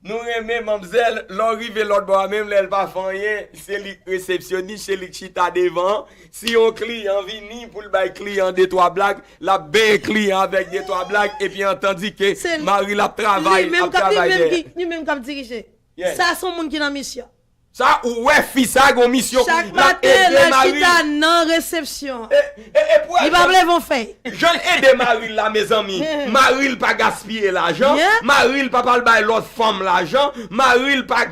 Nous aimons mademoiselle, l'arrivée l'autre bois même elle pas faire rien, c'est lui réceptionniste, c'est lui chita devant. Si un client vient pour le bail client des trois blagues, la ben client avec des trois blagues et puis entendu que Marie la travaille, lui-même comme diriger. Ça son monde qui dans mission. Ça ouais fils ça gon mission chaque matin la chita non réception. Et pour il va vont faire. J'en aide Marie là mes amis. Marie pas gaspiller l'argent, Marie pas parler l'autre femme l'argent, Marie pas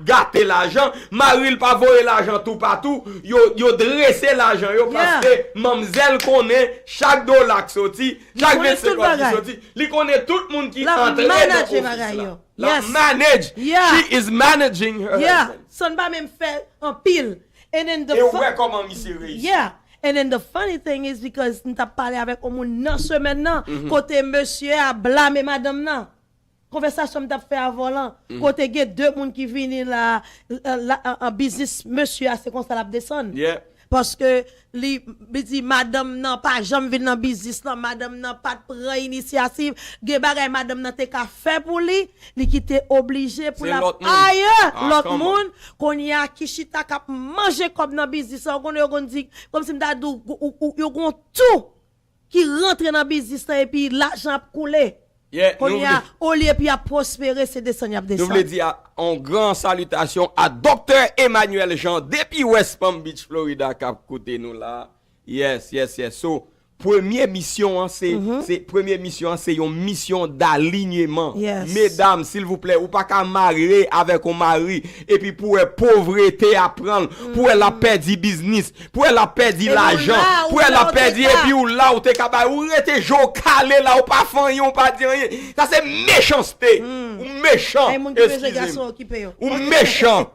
gâter l'argent, Marie pas voler l'argent tout partout, yo dresser l'argent yo parce que mademoiselle connaît chaque dollar qui sorti, chaque 25 qui sorti, il connaît tout le monde qui entre dans la manage. She is managing her. Son ba même fait en pile. And then the comment monsieur réussit. And then the funny thing is because nous t'a parlé avec un monde nan semaine nan, côté monsieur a blâmé madame nan. Conversation t'a fait avant là, côté gè deux monde qui viennent là en business monsieur a c'est comme ça la descendre. Parce que li dit madame nan pas jamais venir dans business là, madame nan pas prendre initiative, ge bagay madame nan te ka fait pour li qui était obligé pour la ailleurs l'autre monde qu'on y a qui chita k'ap manger comme dans business là, on dit comme si m'ta dou yo gon tout qui rentre dans business là et puis l'argent couler. Qu'on y a au lieu puis à prospérer c'est descendre Je voulais dire en grande salutation à Dr Emmanuel Jean depuis West Palm Beach Florida qui a côté nous là. Yes. So première mission c'est une mission d'alignement. Mesdames, s'il vous plaît, ou pas qu'à marier avec un mari et puis pour pauvreté à prendre, pour elle a perdu business, pour elle a perdu l'argent, pour elle a perdu et puis ou là ou t'es capable ou rete jo calé là ou pas faire ou pas dire rien. Ça c'est méchanceté. Ou méchant. Ou méchant.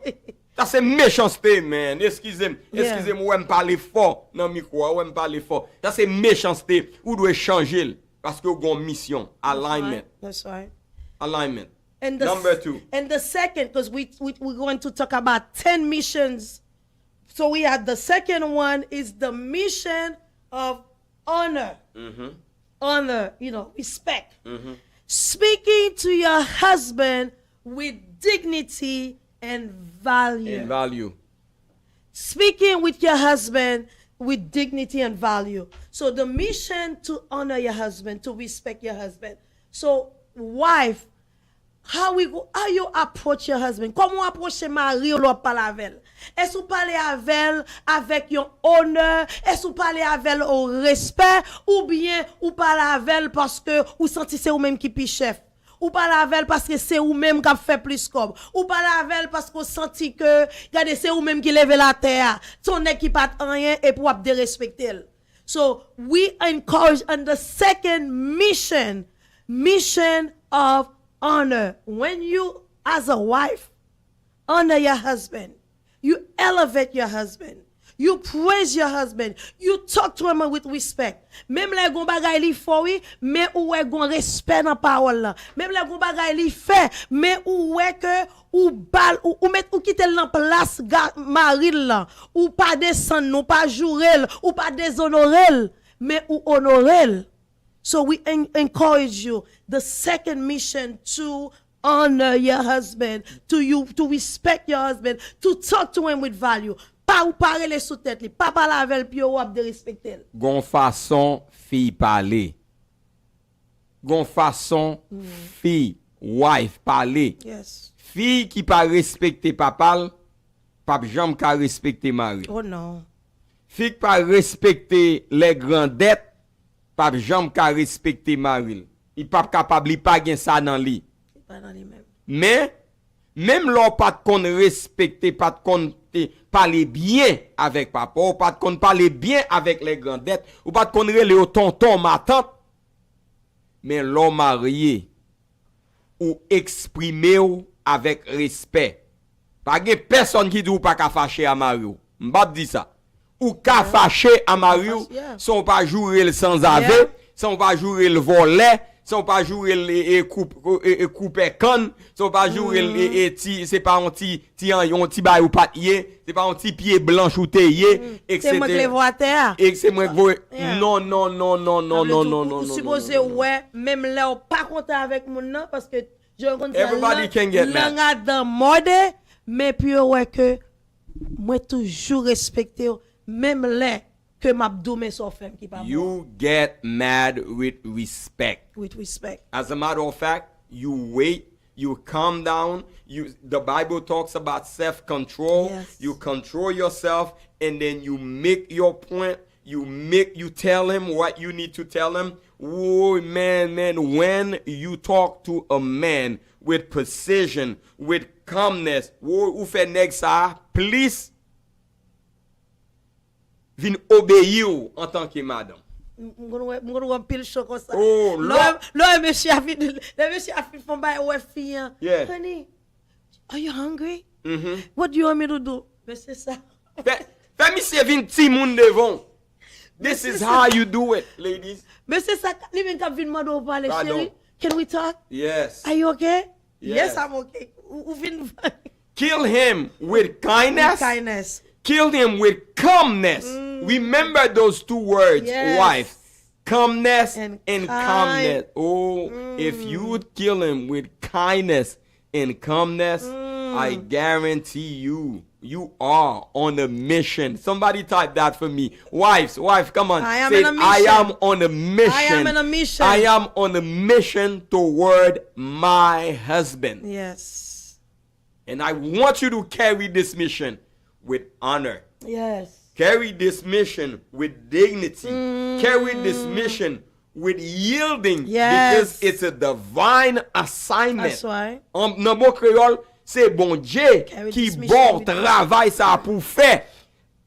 Ça c'est méchanceté, man. Excusez-moi, ouais me parler fort dans micro, ouais me parler fort. Ça c'est méchanceté. Ou doit changer parce que vous avez une mission, alignment. That's right. Alignment. And number 2. And the second, because we're going to talk about 10 missions. So we have the second one is the mission of honor. Honor, respect. Speaking to your husband with dignity and value. Speaking with your husband with dignity and value. So the mission to honor your husband, to respect your husband. So wife, how you approach your husband? Comment approcher mari ou l'autre parler avec elle? Est-ce que vous parlez avec un honneur? Est-ce que vous parlez avec elle au respect? Ou bien vous parlez avec elle parce que vous sentez c'est vous même qui est chef? Ou parler avec elle parce que c'est vous même qui fait plus comme. Ou parler avec elle parce que vous sentez que regardez c'est vous même qui lève la terre. Son équipe a rien et pour de respecter. So we encourage on the second mission of honor. When you as a wife honor your husband, you elevate your husband. You praise your husband. You talk to him with respect. Même les gon bagay li fò oui, mais ou est gon respect dans parole là. Même les gon bagay li fait, mais ou est que ou bal ou met ou quitter en place mari là, ou pas descendre, non pas jouer, ou pas déshonorer, mais ou honorer. So we encourage you the second mission to honor your husband, to respect your husband, to talk to him with value. Pas ou parler les sous tête li, pas parler avec puis ou de respecter. Gon façon fille parler. Gon façon fille wife parler. Yes. Fille qui pas respecter papa, pas jamais ka respecter mari. Oh non. Fille qui pas respecter les grandettes, pas jamais ka respecter mari. Il pas capable, il pas gen ça dans lui. Pas dans lui même. Mais même l'on pas qu'on respecter, pas qu'on parler bien avec papa, ou pas qu'on parler bien avec les grandettes, ou pas qu'on relé au tonton, ma tante, mais l'homme marié ou exprimer avec respect. Pas de personne qui dit ou pas qu'à fâcher à Mario. M'bap dit ça. Ou qu'à fâcher à Mario, son pas jouer le sans ave, son pas jouer le volet, Son pas jouer les couper canne, son pas jouer c'est pas un petit bail ou patier, c'est pas un petit pied blanc ou taillé, etc. C'est moi qui les vois à terre. Et c'est moi Yeah. non. Vous supposez, ouais, même là, on pas content avec mon nom parce que je rencontre Everybody can get mad. langue dans mode, mais puis ouais que moi toujours respecté, même là que m'a domé son femme qui pas bon. You get mad with respect. With respect. As a matter of fact, you wait, you calm down. The Bible talks about self-control. Yes. You control yourself, and then you make your point. You tell him what you need to tell him. Oh man, when you talk to a man with precision, with calmness, ou fait nèg ça, please vin obéir en tant que madame. M'gon pile chaud comme ça. Oh, le monsieur a fait font bail ouais fille. Yeah. Honey, are you hungry? Mm-hmm. What do you want me to do? Mais c'est ça. Fais monsieur vin ti moun devant. This is how you do it, ladies. Mais c'est ça, li vient k'ap vin mando ou parler Pardon. chérie. Can we talk? Yes. Are you okay? Yes. Yes, I'm okay. Ou vin Kill him with kindness. kindness. Kill him with calmness. Remember those two words, Yes. wife. Calmness And and kind. calmness. Oh, if you would kill him with kindness and calmness, I guarantee you are on a mission. Somebody type that for me. Wife, come on. I am Say, on a mission. I am on a mission. I am on a mission. I am on a mission toward my husband. Yes. And I want you to carry this mission with honor. Yes. Carry this mission with dignity. Carry this mission with yielding. Yes. Because it's a divine assignment. That's why. En mot créole, c'est bon Dieu Carry qui this mission bon with- travail ça pour faire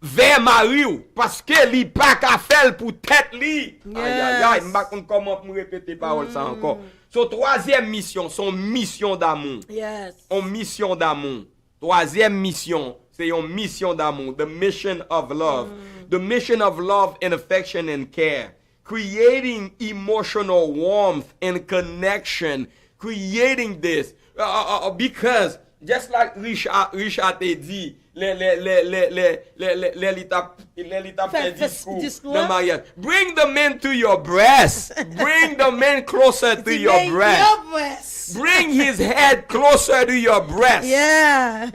vers Marie ou, parce que li pas qu'à faire pour tête li. Aïe, m'pa konn comment me répéter parole ça encore. Son troisième mission, son mission d'amour. Yes. En mission d'amour. Troisième mission, c'est une mission d'amour. The mission of love. The mission of love and affection and care. Creating emotional warmth and connection. Creating this. Because, just like Richard a dit, l'étape fait discours de mariage. Bring the men to your breast. Bring the men closer to your breast. Bring his head closer to your breast. Yeah.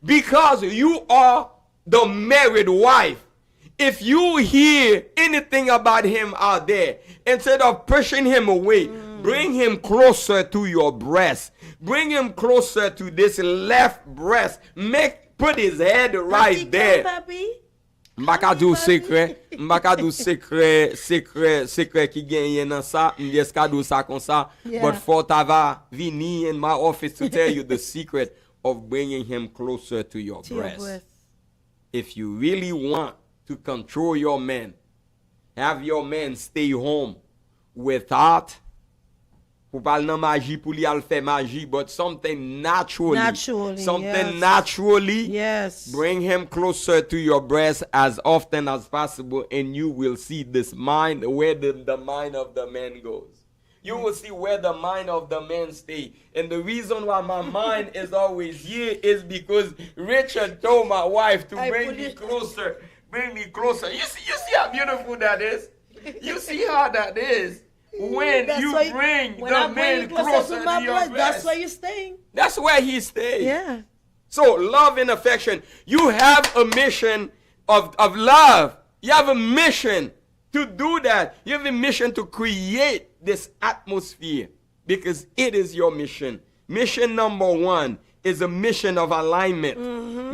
Because you are the married wife. If you hear anything about him out there, instead of pushing him away, bring him closer to your breast. Bring him closer to this left breast. Put his head right there. Mbakadou secret qui gagne dans ça, m'deskadou ça comme ça. Yeah. But for tava vini in my office to tell you the secret of bringing him closer to your breast. If you really want to control your man, have your man stay home without pour parler de magie pour lui al faire magie, but something naturally. Something naturally. Yes. Bring him closer to your breast as often as possible, and you will see this mind, where the mind of the man goes. You will see where the mind of the man stay. And the reason why my mind is always here is because Richard told my wife to bring me closer. Bring me closer. You see how beautiful that is? You see how that is? When you bring the man closer to your breast. That's where you're staying. That's where he stays. Yeah. So love and affection. You have a mission of love. You have a mission to do that. You have a mission to create this atmosphere because it is your mission. Mission number 1 is a mission of alignment.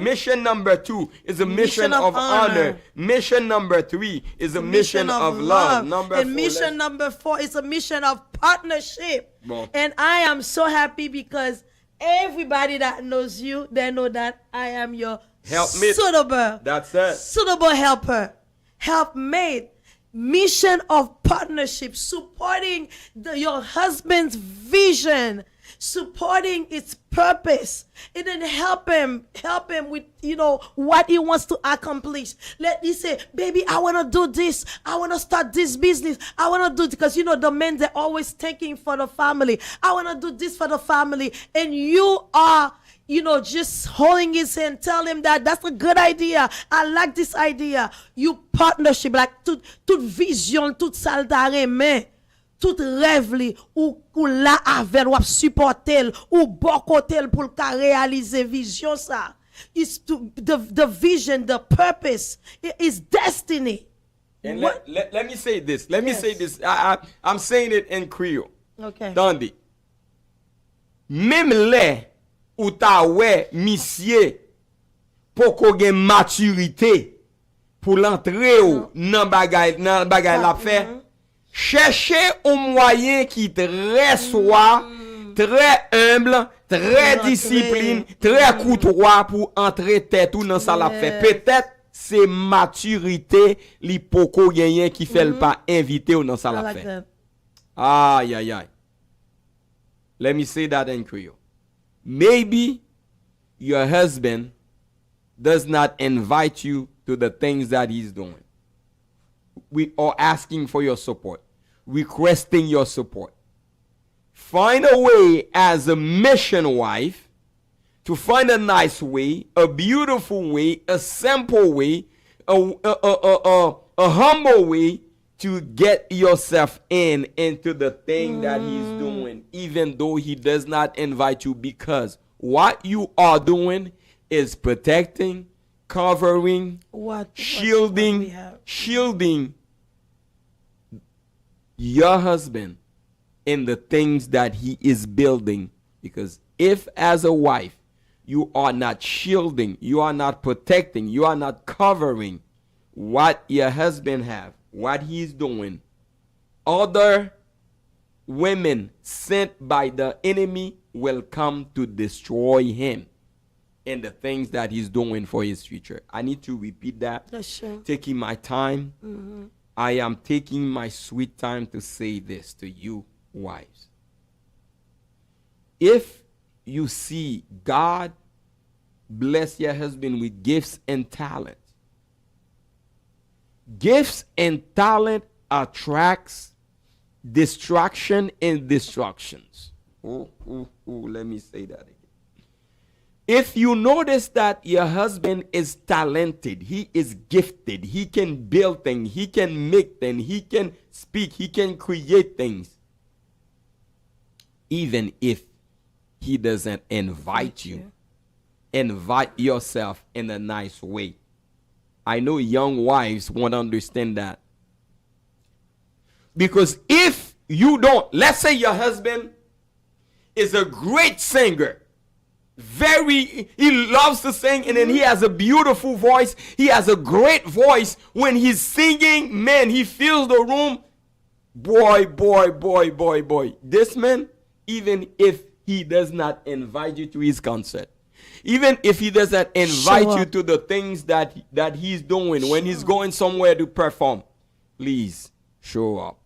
Mission number 2 is a mission of honor. Mission number 3 is a mission of love. Mission number 4 is a mission of partnership. Bon. And I am so happy because everybody that knows you, they know that I am your Helpmate. suitable. That's it. Suitable helper. Helpmate. Mission of partnership, supporting your husband's vision, supporting its purpose, and then help him with, what he wants to accomplish. Let me say, baby, I want to do this, I want to start this business, I want to do, because the men, they're always thinking for the family. I want to do this for the family, and you are just holding his hand, tell him that that's a good idea, I like this idea. You partnership, like toute vision, toute salle d'arrêt, mais tout rêve li ou la avec ou supporter ou bon côté pour réaliser vision ça. Is to the vision, the purpose, is destiny. And let me say this. Let me say this. I'm saying it in Creole. Okay. Tandis, même les ou ta ouais monsieur pour qu'on ait maturité pour l'entrer ou nan bagay la faire. Cherchez un moyen qui très soit très humble, très discipline, très courtois pour entrer tête ou dans ça la fait. Peut-être c'est maturité li poko gagner qui fait le pas inviter ou dans ça la fait. Aïe aïe aïe. Let me say that in Creole. Maybe your husband does not invite you to the things that he's doing. We are asking for your support, requesting your support. Find a way as a mission wife to find a nice way, a beautiful way, a simple way, a humble way to get yourself into the thing that he's doing, even though he does not invite you, because what you are doing is protecting, covering, shielding your husband in the things that he is building. Because if as a wife you are not shielding, you are not protecting, you are not covering what your husband have, what he's doing, other women sent by the enemy will come to destroy him and the things that he's doing for his future. I need to repeat that. That's true. Taking my time. I am taking my sweet time to say this to you, wives. If you see God bless your husband with gifts and talent, gifts and talent attracts distraction and destructions. Let me say that again. If you notice that your husband is talented, he is gifted, he can build things, he can make things, he can speak, he can create things, even if he doesn't invite you, invite yourself in a nice way. I know young wives won't understand that. Because if you don't, let's say your husband is a great singer, he loves to sing, and then he has a beautiful voice, he has a great voice. When he's singing, man, he fills the room. Boy. This man, even if he does not invite you to his concert, even if he doesn't invite you to the things that he's doing, when he's going somewhere to perform, please show up.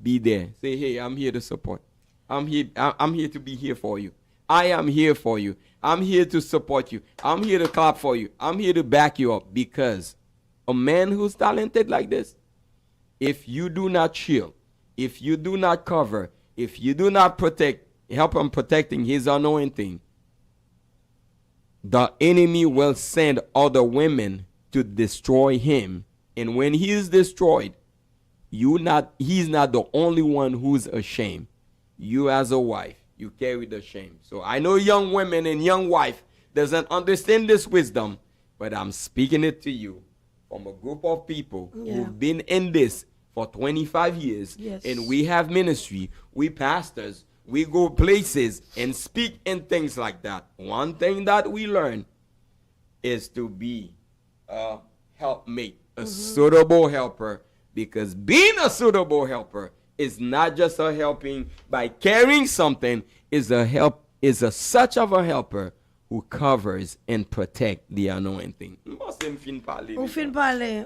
Be there. Say, hey, I'm here to support. I'm here to be here for you. I am here for you. I'm here to support you. I'm here to clap for you. I'm here to back you up, because a man who's talented like this, if you do not shield, if you do not cover, if you do not protect, help him protecting his anointing, the enemy will send other women to destroy him. And when he is destroyed, he's not the only one who's ashamed. You as a wife, you carry the shame. So I know young women and young wife doesn't understand this wisdom, but I'm speaking it to you from a group of people who've been in this for 25 years. Yes. And we have ministry, we pastors, we go places and speak and things like that. One thing that we learn is to be a helpmate, a suitable helper, because being a suitable helper is not just a helping by carrying something, is such of a helper who covers and protect the anointing. Ou fin parler.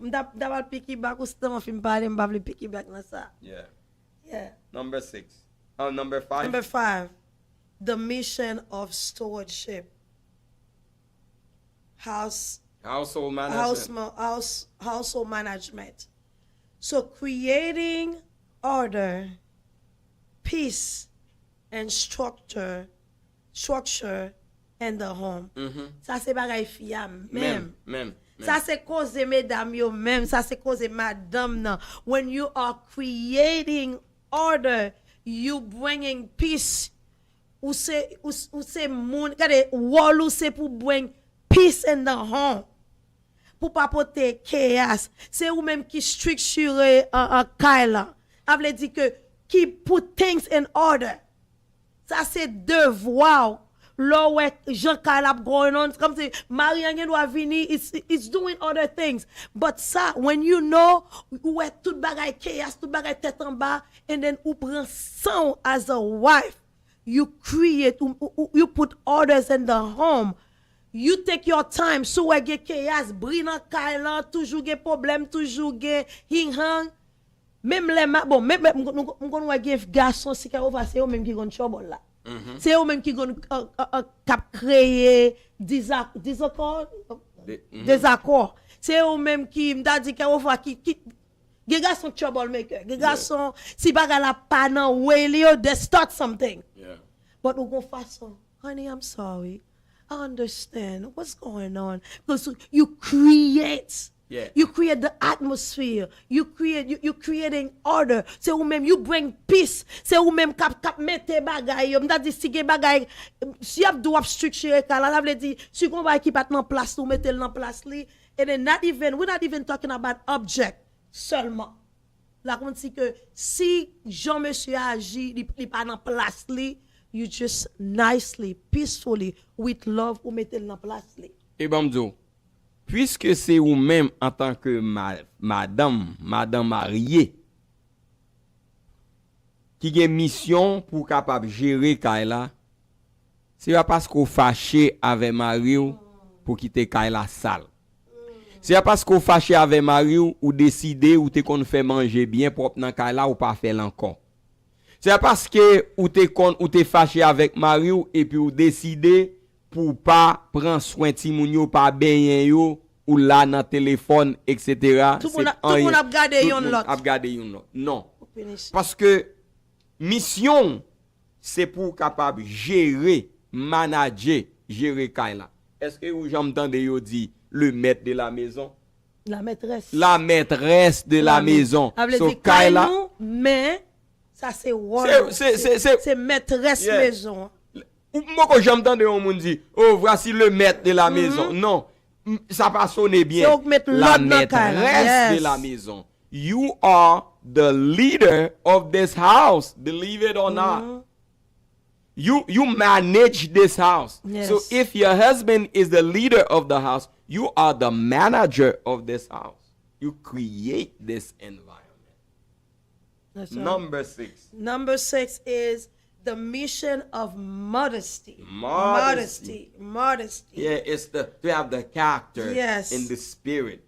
M'dabal piggyback ou stem ou fin parler, m'bavli piggyback na sa. Yeah. Number 6. Number 5. Number 5, the mission of stewardship. Household management. Household management. So creating order, peace, and structure in the home. Ça c'est bagay fia même. Ça c'est cause mesdames yo même. Ça c'est cause madame nan. When you are creating order, you bringing peace. Ou se moun, kade wall ou se pour bring peace in the home. Pour pas porter chaos. C'est ou même qui structure Kyla. Avle dit que qui put things in order. Ça c'est devoir. Là ouais Jean Kyla going on comme si Marianne doit venir, it's doing other things. But ça when you know ouais tout bagay chaos, tout bagay tête en bas, and then ou prend son as a wife. You create, you put orders in the home. You take your time. So we get chaos, brina Kyla, toujours get problem, toujours get hang. Même les bon, même nous get garçon si ka over c'est eux même qui gon trouble là. C'est eux même qui gon cap créer désaccord. C'est eux même qui m'a dit ka over qui les gars sont troublemaker. Les gars sont si baga la pa nan way they start something. Yeah. But we go façon, honey, I'm sorry. I understand what's going on because you create. Yeah. You create the atmosphere. You creating order. C'est ou même you bring peace. C'est ou même cap mette bagay. Yo m'ta di si gen bagay si ap do ap structure kala la vle di si kon va ki pat nan place ou mette nan place li and then we're not even talking about object seulement. La kon si que si Jean monsieur agi li pa nan place li, you just nicely, peacefully, with love, ou mette nan place li. Et Bamzo, puisque c'est ou même en tant que madame mariée, qui a une mission pour capable gérer Kyla, c'est pas parce qu'on fâché avec Mario pour quitter Kyla sale. C'est pas parce qu'on fâché avec Mario ou décider ou te qu'on fait manger bien propre dans Kyla ou pas faire encore. C'est parce que ou te fâché avec Mario et puis ou décider pour pas prendre soin de Timounio, pas bien yo ou là dans téléphone etc. Tout le monde a gardé yon lot. Non. Parce que mission c'est pour capable gérer, manager, gérer Kyla. Est-ce que vous j'entendez yo dit le maître de la maison? La maîtresse de la maison. So Kyla mais ça c'est c'est maîtresse maison. Moi quand j'entends on me dit oh voici le maître de la maison. Non, ça pas sonner bien. La maîtresse de la maison. You are the leader of this house, believe it or not. You manage this house. Yes. So if your husband is the leader of the house, you are the manager of this house. You create this environment. That's right. Number 6 is the mission of modesty. Modesty. Yeah, it's to have the character in the spirit.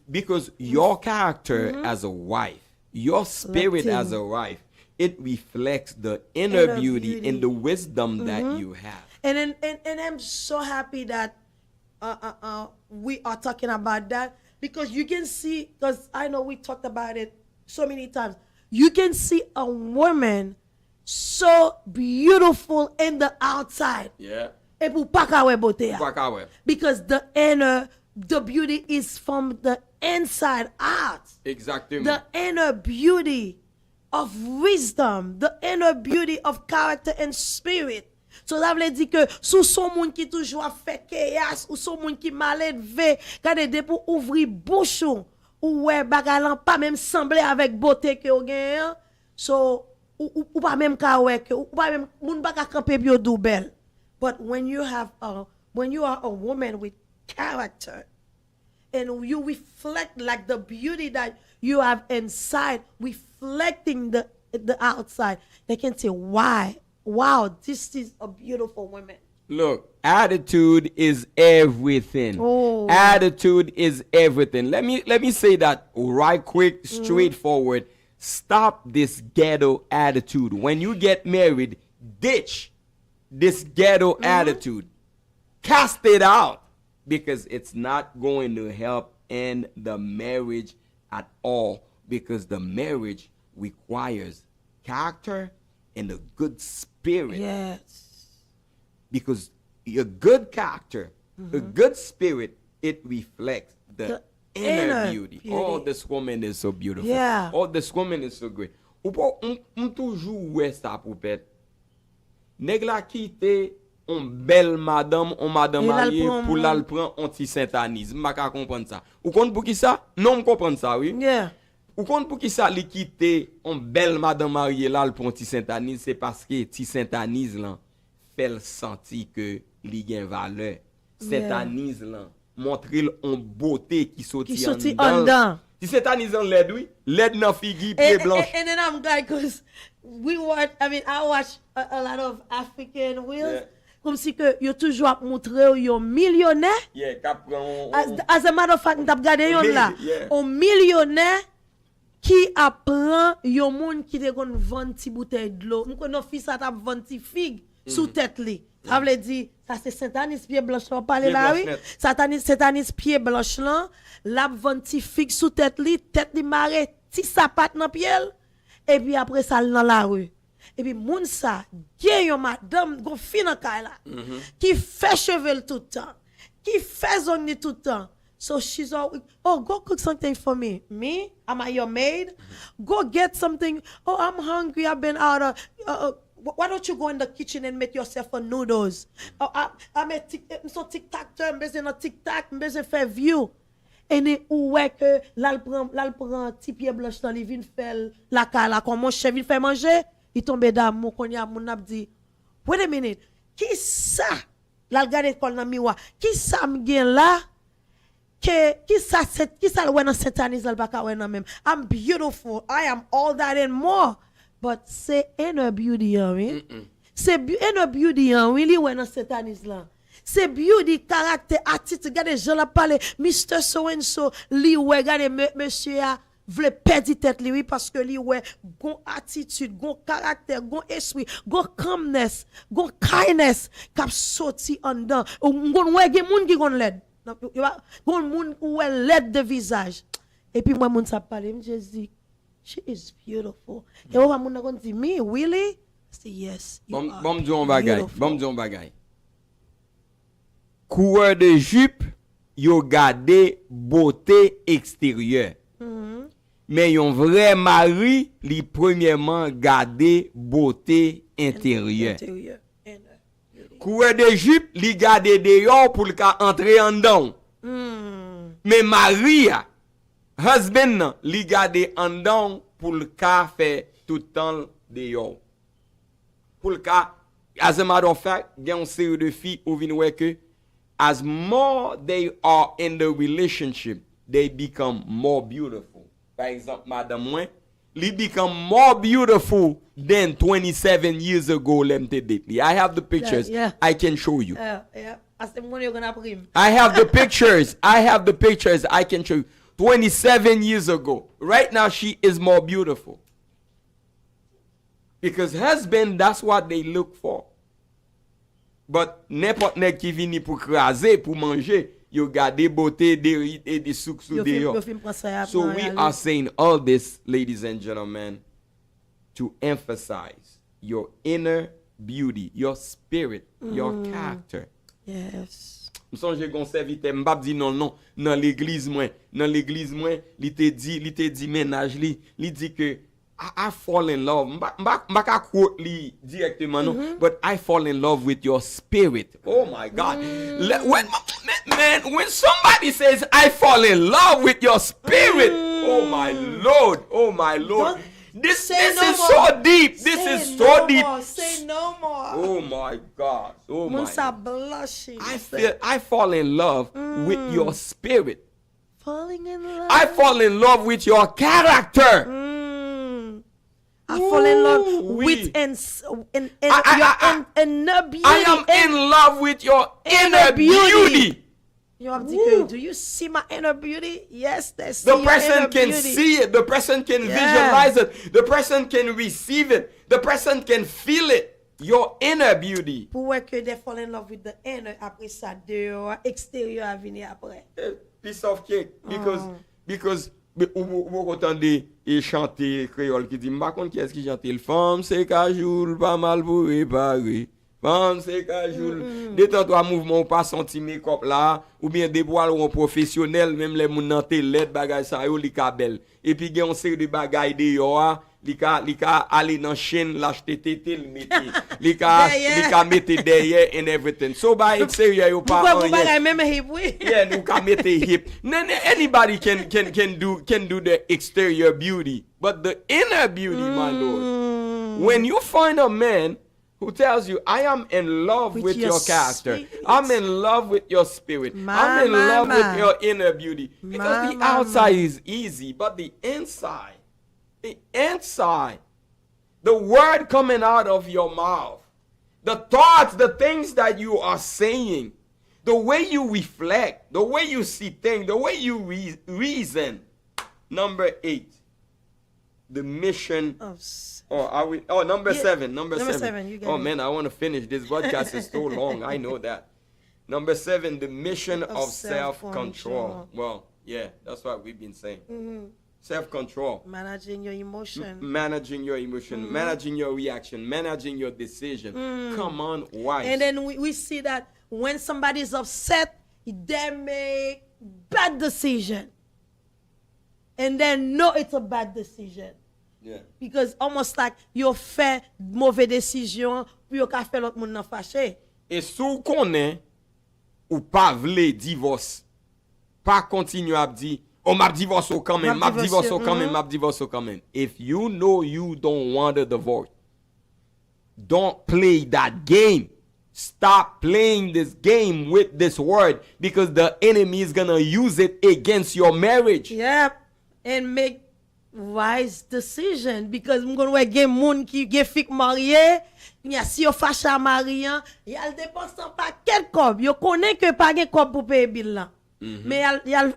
Because your character as a wife, your spirit as a wife, it reflects the inner beauty and the wisdom that you have. And I'm so happy that we are talking about that because you can see, because I know we talked about it so many times. You can see a woman so beautiful in the outside. Yeah. Because the beauty is from the inside out. Exactly. The inner beauty of wisdom, the inner beauty of character and spirit. So ça veut dire que sous son monde qui toujours fait chaos ou son monde qui mal élevé, quand de pour ouvrir bouche ou ouais bagalan pas même sembler avec beauté que ou gagne. So ou pas même ka ouais que ou pas même moun pas ka camper bio dou belle. But when you are a woman with character and you reflect like the beauty that you have inside reflecting the outside, they can say wow, this is a beautiful woman. Look, attitude is everything. Attitude is everything. Let me say that right quick, straightforward. stop this ghetto attitude. When you get married, ditch this ghetto attitude. Cast it out, because it's not going to help in the marriage at all, because the marriage requires character and a good spirit. Yes. Because a good character, a good spirit, it reflects the inner beauty. Oh, this woman is so beautiful. Yeah. Oh, this woman is so great. Ou pas, on toujours ouais ça pour pète. Nèg la quitte on belle madame, on madame mariée pour la prend anti-satanisme. M'a ka comprendre ça. Ou compte pour qui ça? Non, me comprendre ça, oui. Yeah. Ou compte pour qui ça li quitte on belle madame mariée là pour anti-satanisme, c'est parce que anti-satanisme là fait sentir que li gen valeur. Satanisme là montre en beauté qui sorti en dedans. Si satanisme en LED, oui, LED nan figi pied blanche. And then I'm glad because I watch a lot of African wills. Yeah. Comme si que yo toujours a montré yo millionnaire. Yeah, as a matter of fact, t'as regardé yon là. Un millionnaire qui apprend yon monde qui te kon vendre ti bouteille de l'eau. M'ko non fils ça t'a vendre ti figue sous tête li. Ça veut dire ça c'est satanisme pied blanche on parler là oui. Satanisme pied blanche là, la vendre ti figue sous tête li maré ti sapat dans pied et puis après ça dans la rue. Et puis moun sa gen yon madame gon fin nan kay la qui fait cheveux tout le temps, qui fait zone tout le temps. So she's always, oh, go cook something for me. Me? Am I your maid? Go get something. Oh, I'm hungry. I've been out of why don't you go in the kitchen and make yourself a noodles? Oh, I'm so tic-tac, I'm busy on tic-tac, I'm busy faire view. Et ni ouais que là prend petit pied blanche dans li vinn faire la kala comme mon chef vinn faire manger, il tombe d'amour qu'on y a mon ap dit. Wait a minute. Qui ça? Là regarder kol dans miroir. Qui ça me gen là? Qui ça ouais dans satanisme là pas ouais nan même. I'm beautiful. I am all that and more. But c'est inner beauty, oui. C'est inner beauty, oui, li ouais dans satanisme là. C'est beauty, caractère, attitude. Regardez, je la parle, Mr. So and so, li ouais, regardez, monsieur a vle perdre tête li, oui, parce que li ouais, gon attitude, gon caractère, gon esprit, gon calmness, gon kindness, kap sorti en dedans. Gon ouais, gen moun ki gon led. Gon moun ouais led de visage. Et puis moi, moun sa parle, je dis, she is beautiful. Et on va moun na gon di, me, really? I say, yes, you are Bon bagay. Coureur de jupe, yo gade beauté extérieure. Mais yon vrai mari, li premièrement gade beauté intérieure. Coureur de jupe, li gade dehors pour le ka entrer en dedans. Mais Maria, husband, li gade en dedans pour le ka faire tout le temps dehors. Pour le ka, as a matter of fact, gen une série de filles ou vin wè que as more they are in the relationship, they become more beautiful. Par exemple, Madame Mwen, li become more beautiful than 27 years ago, let me date. I have the pictures. Yeah. I can show you. Yeah. As the money you're gonna bring. I have the pictures. I can show you. 27 years ago. Right now, she is more beautiful. Because husband, that's what they look for. But n'importe nèg qui vini pour craser, pour manger, you got des beautés, des souk sous dehors. So we are saying all this, ladies and gentlemen, to emphasize your inner beauty, your spirit, your character. Yes. M'songe gon serviteur m'pap di non dans l'église moi, li te di ménage li dit que I fall in love. M'baka quote li directement non, but I fall in love with your spirit. Oh my God. When somebody says I fall in love with your spirit, oh my Lord. This is so deep. This is so deep. Say no more. Oh my God. Oh my. Blushing. I fall in love with your spirit. Falling in love. I fall in love with your character. I fall in love with your inner beauty. I am in love with your inner beauty. You have to go, do you see my inner beauty? Yes, that's the person can see it. The person can visualize it. The person can receive it. The person can feel it. Your inner beauty. Pour que they fall in love with the inner, après ça, dehors, extérieur à venir après. Piece of cake. Because vous entendez et chanter créole qui dit, par contre, qui est-ce qui chante? Le femme, c'est cajoule, pas mal pour réparer. Femme, c'est cajoule. Détends-toi, mouvement, ou pas senti make-up là, ou bien des poils ou un professionnel, même les moun nan télé, bagay sa yo, li ka belle. Et puis, il y a une série de bagay de yo, li ka aller dans chaîne, l'acheter tété, le mettre. Li ka mettre derrière and everything. So, by exterior, yo pas rien. Pourquoi même hip, oui? Yeah, nou ka mettre hip. Anybody can do the exterior beauty. But the inner beauty, my lord. When you find a man who tells you, I am in love with your character. Spirit. I'm in love with your spirit. I'm in love with your inner beauty. Because the outside is easy, but the inside, the word coming out of your mouth, the thoughts, the things that you are saying, the way you reflect, the way you see things, the way you reason. Number 8, the mission number 7. Number 7. Oh man, I want to finish. This podcast is so long. I know that. Number 7, the mission of self-control. Well, yeah, that's what we've been saying. Self-control. Managing your emotion. Managing your emotion. Managing your reaction. Managing your decision. Come on, wives. And then we see that when somebody is upset, they make bad decision. And then know it's a bad decision. Yeah. Because almost like you fait mauvaise décision, puis you ka fait l'autre monde nan fâché. Et sou konnen ou pas vle divorce, pas continue à dire, oh m'a divorce quand même, m'a divorce quand même, m'a divorce quand même. If you know you don't want a divorce, don't play that game. Stop playing this game with this word because the enemy is gonna use it against your marriage. Yep. And make wise decision because I'm going to get moun qui get fik marié, si yo fâché à marian, yal dépense pas quel cob, yo connaît que pas gen cob pour payer bill là. Mais yal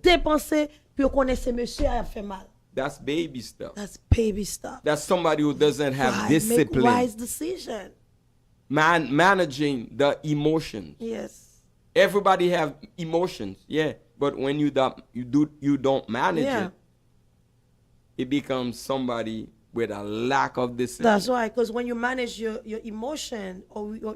dépenser puis yo connaît ce monsieur a fait mal. That's baby stuff. That's baby stuff. That's somebody who doesn't have discipline. Make wise decision. Managing the emotions. Yes. Everybody have emotions, yeah. But when you don't manage it, it becomes somebody with a lack of discipline. That's right, because when you manage your emotion or your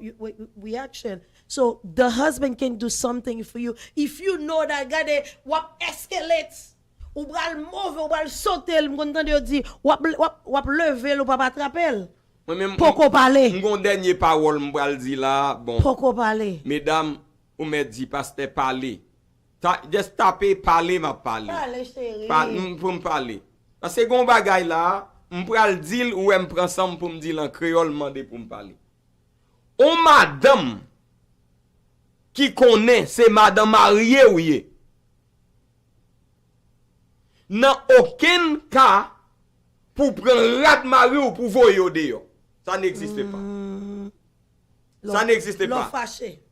reaction, so the husband can do something for you. If you know that God wap escalates, ou bral move, ou bral sauter, m'entend yo di, wap lever, ou pas attraper. Poko parler. M'gon dernier parole m'bral di là, bon. Poko parler. Mesdames, ou me dit pasteur parler. Just taper parler m'a parler. Parler chérie. Pour me parler. Parce que gon bagay là, m'pral dire ou m'prend ça pour me dire en créole mandé pour me parler. On madame qui connaît c'est madame mariée ou yé. Dans aucun cas pour prendre rat mari ou pour voyer au dehors. Ça n'existe pas. Ça n'existe pas. Fâché.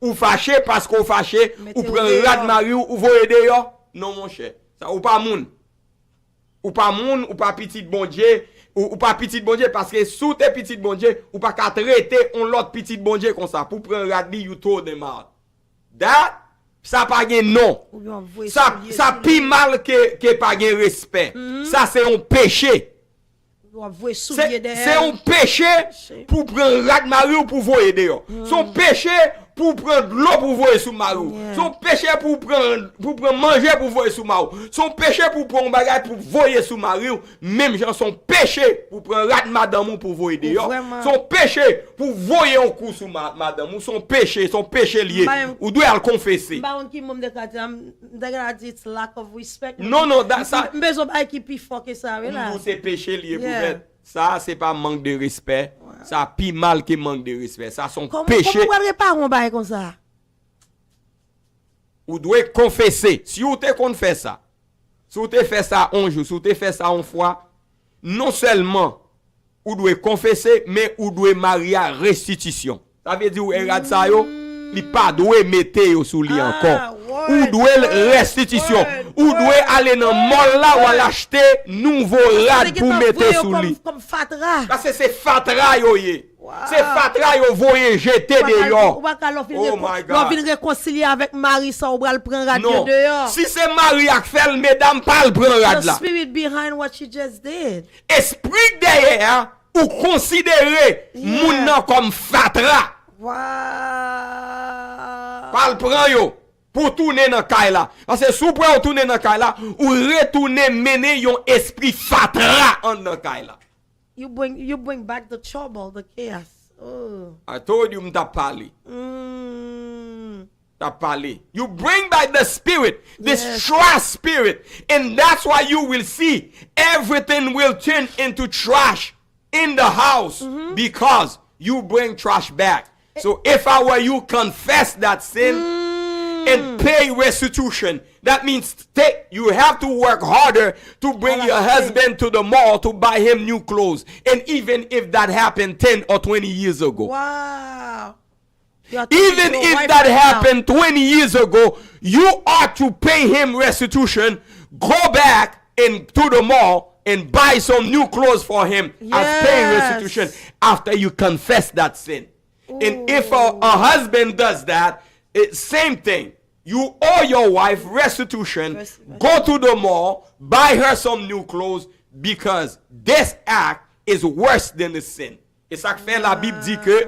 Ou fâché parce qu'on fâché, ou prend rat mari ou voyer dehors. Non mon cher. Ça ou pas moun. Ou pas moun, ou pas petit bon Dieu, ou pas petit bon Dieu parce que sous tes petit bon Dieu, ou pas qu'à traiter on l'autre petit bon Dieu comme ça pour prendre rat li you told them out. That ça pas gen non. Ça pi mal que pas gen respect. Ça c'est un péché. C'est un péché pour prendre rat mari ou pour voyer dehors. Son péché pour prendre l'eau pour voyer sous marou. Son péché pour prendre manger pour voyer sous marou. Son péché pour prendre bagage pour voyer sous marou. Même gens son péché pour prendre rat madame pour voyer dehors. Son péché pour voyer un coup sous madame ou son péché lié. Ou doit le confesser. Non, ça c'est péché lié pour être. Ça c'est pas manque de respect. Ça pis mal que manque de respect. Ça son péché. Comment pas on bail comme ça? Ou doit confesser. Si vous te confesse ça. Si vous te fait ça un jour, si vous te fait ça une fois, non seulement vous doit confesser mais vous doit marier à restitution. Ça veut dire ou errade ça yo. Li pa dwe mette yo sou li encore. word, Ou dwe restitution. Ou dwe aller dans mall là ou aller acheter nouveau rad pour mettre sou li. Comme fatra. Parce que c'est fatra yo ye. C'est fatra yo voye jeter dehors. Oh my God. On vient réconcilier avec Marie ça ou pral prendre radio Non. dehors. Si c'est Marie ak fait, mesdames, pas le prendre rad The là. spirit behind what she just did. Esprit derrière ou considérer moun nan comme fatra. Wow. Pas le prendre yo. Pour tourner dans kay là. Parce que sous pour tourner dans kay là, ou retourner mener yon esprit fatra en dans kay là. You bring back the trouble, the chaos. Oh. I told you m'ta parlé. T'as parlé. You bring back the spirit, this Yes. trash spirit, and that's why you will see everything will turn into trash in the house because you bring trash back. So if I were you, confess that sin and pay restitution. That means you have to work harder to bring your husband to the mall to buy him new clothes. And even if that happened 10 or 20 years ago. Wow. Even if that happened 20 years ago, you ought to pay him restitution, go back and to the mall and buy some new clothes for him as paying restitution after you confess that sin. And if a husband does that, same thing. You owe your wife restitution, go to the mall, buy her some new clothes because this act is worse than the sin. Et ça fait la Bible dit que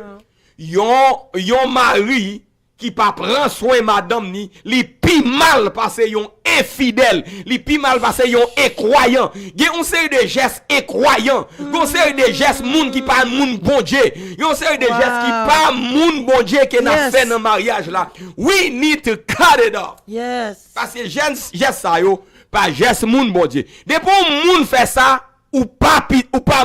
yon mari qui pa prend soin madame ni, li pi mal parce yon infidèle, li pi mal parce yon incroyant. Gen on série de gestes incroyants, on série de gestes moun qui pas moun bon Dieu, yon série de gestes qui pas moun bon Dieu qui n'a fait dans mariage là. We need to cut it off. Yes. Parce que geste ça yo, pas geste moun bon Dieu. Depuis moun fait ça, ou pas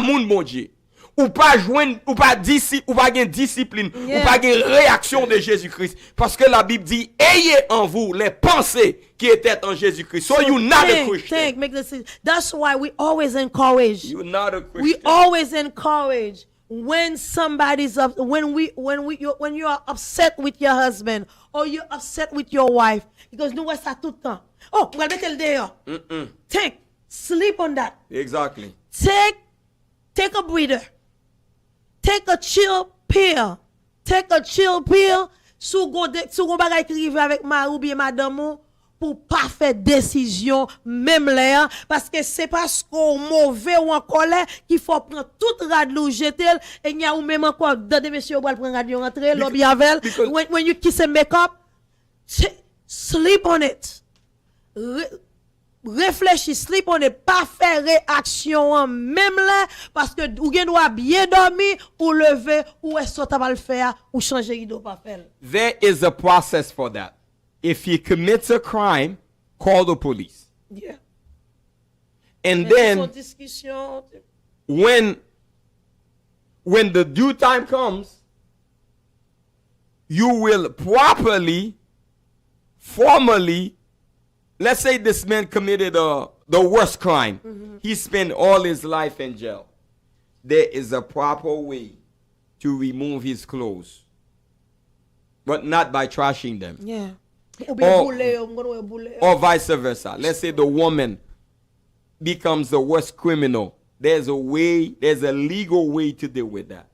moun bon Dieu. Ou pas joindre, ou pas gain discipline, ou pas gain réaction de Jésus-Christ. Parce que la Bible dit, ayez en vous les pensées qui étaient en Jésus-Christ. So you're not a Christian. Make decision. That's why we always encourage. You're not a Christian. We always encourage when somebody's up, when you are upset with your husband or you're upset with your wife, because nous voit ça tout le temps. Oh, on va mettre le dehors. Sleep on that. Exactly. Take a breather. Take a chill pill. Take a chill pill. Sou go bagay ki rive avec ma ou bien madame ou, pour pas faire décision même là parce que c'est parce qu'on mauvais ou en colère qu'il faut prendre toute radio jeter et il y a ou même encore de monsieur va prendre radio rentrer lobby avec when you kiss and make up sleep on it. Réfléchis, sleep on it, pas faire réaction en même là parce que ou gen doit bien dormir ou lever ou est-ce que tu vas le faire ou changer rideau pas faire. There is a process for that. If he commits a crime, call the police. Yeah. And then when the due time comes, you will properly, formally, let's say this man committed the worst crime. He spent all his life in jail. There is a proper way to remove his clothes, but not by trashing them. Yeah. Or vice versa. Let's say the woman becomes the worst criminal. There's a legal way to deal with that.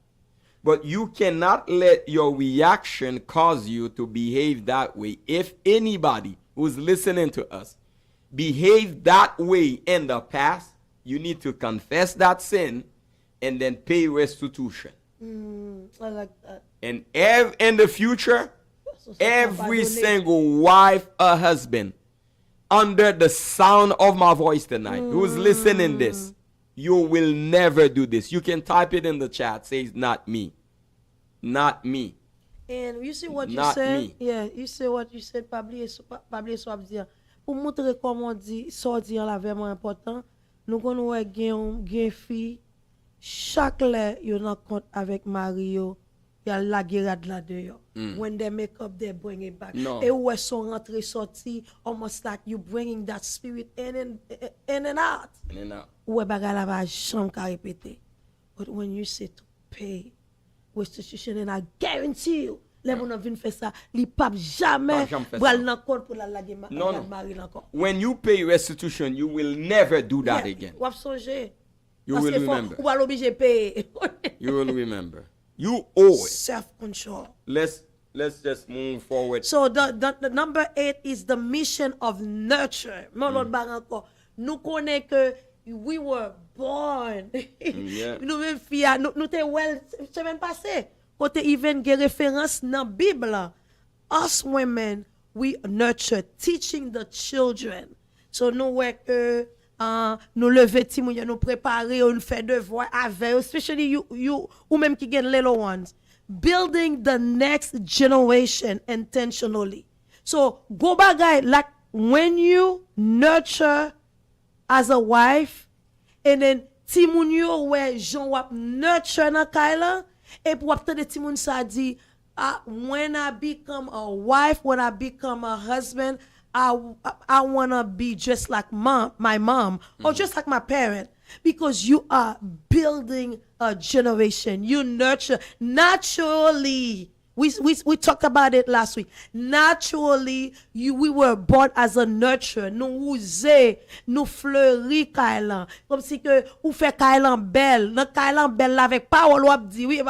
But you cannot let your reaction cause you to behave that way. If anybody who's listening to us behaved that way in the past, you need to confess that sin and then pay restitution. I like that. And in the future, every single wife or husband under the sound of my voice tonight who's listening this, you will never do this. You can type it in the chat. Say, not me. Not me. And you see what you Not said? me. Yeah, you see what you said, Pabli so dire. Pour montrer comment dit, sortir là vraiment important, nous connaissons gen fille, chaque lè yo nan compte avec Mario, y a la guerre là dehors. When they make up, they bring it back. No. Et où est son rentrée sortie, almost like you bringing that spirit in and out. In and out. Ouais bagay la va jamais ka répéter. But when you say to pay restitution, and I guarantee you Les gens viennent faire ça, li pas jamais bral nan compte pour la lage mari encore. When you pay restitution, you will never do that again. Ou songer. You will remember. Ou va l'obligé payer. You will remember. You owe it. Self-control. Let's just move forward. So the number 8 is the mission of nurture. Nous connaissons que we were born. Nous même filles, nous te well semaine passée. Côté even des références dans Bible. Us women, we nurture, teaching the children. So nous que nous lever timouya, nous préparer, nous faire devoir avec, especially you ou même qui get little ones. Building the next generation intentionally. So go bagay, like when you nurture as a wife, and then timoun yo where Jean wap nurture na kaila, et pour wap tande timoun sa di, when I become a wife, when I become a husband, I want to be just like my mom, or just like my parent. Because you are building a generation. You nurture naturally. We talked about it last week. Naturally, we were born as a nurturer. Nous oser, nous fleurir Carline. Comme si que ou fait Carline belle. Dans Carline belle avec parole ou dit oui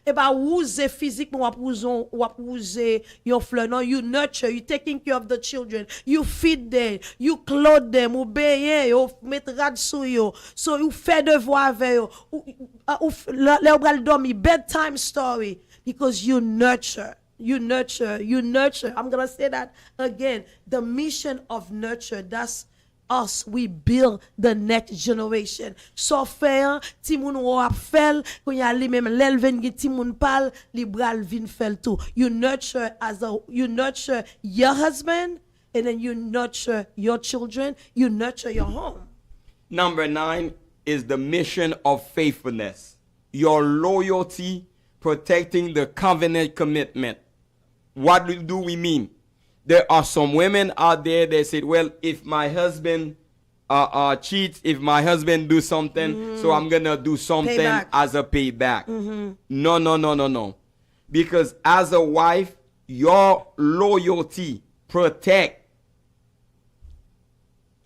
et ba oser physiquement ou oser your fleur. No, you nurture, you taking care of the children. You feed them, you clothe them, ou baigner, ou mettre rad sou yo. So you fait devoir avec yo. Ou le bral dormi bedtime story. Because you nurture. I'm going to say that again. The mission of nurture, that's us. We build the next generation. So faire, timoun wap fel, kon ya li même l'elven gi timoun pal, li bral vin fel too. You nurture your husband, and then you nurture your children, you nurture your home. Number 9 is the mission of faithfulness. Your loyalty, protecting the covenant commitment. What do we mean? There are some women out there that say, well, if my husband cheats, if my husband do something, so I'm going to do something as a payback. No. Because as a wife, your loyalty protect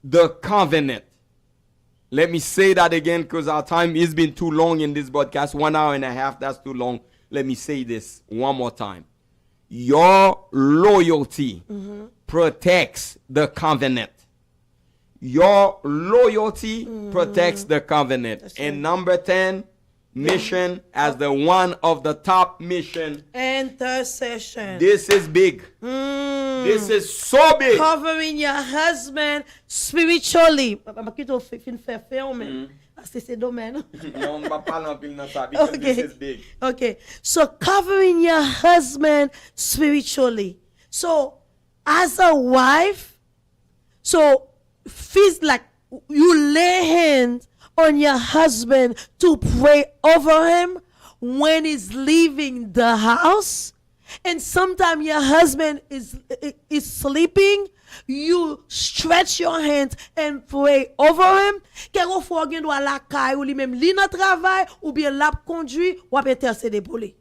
the covenant. Let me say that again because our time has been too long in this broadcast. 1 hour and a half, that's too long. Let me say this one more time. Your loyalty protects the covenant. Your loyalty protects the covenant. That's and right. Number 10, mission as the one of the top mission. Intercession. This is big. This is so big. Covering your husband spiritually. This is big. Okay. So covering your husband spiritually. So as a wife, so feels like you lay hands on your husband to pray over him when he's leaving the house. And sometimes your husband is sleeping. You stretch your hands and pray over him. Quelquefois, on doit la caille ou lui-même li nan travail ou bien la conduit ou intercéder pour lui.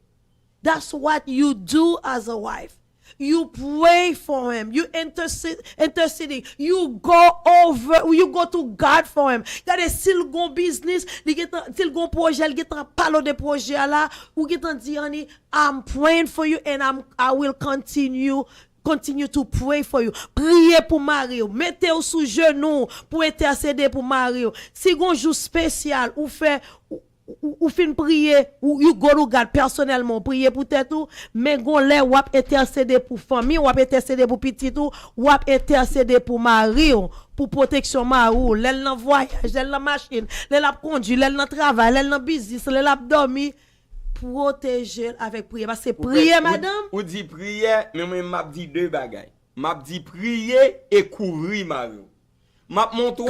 That's what you do as a wife. You pray for him. You interceding. You go to God for him. Gade s'il gon business, s'il gon projet, il get parler de projet là, ou get di ani, I'm praying for you and I will continue to pray for you. Priez pour Mario. Mettez-vous sous genou pour intercéder pour Mario. Si gon jour spécial ou fait ou fin prier ou you go to God personnellement prier pour tête ou mais gon lè ou intercéder pour famille ou intercéder pour petit ou intercéder pour Mario pour protection Mario l'elle dans voyage l'elle dans machine l'elle a conduit l'elle dans travail l'elle dans business l'elle a dormi protéger avec prière parce que prier madame ou dit prière mais m'a dit deux bagailles m'a dit prier et couvrir Mario m'a montre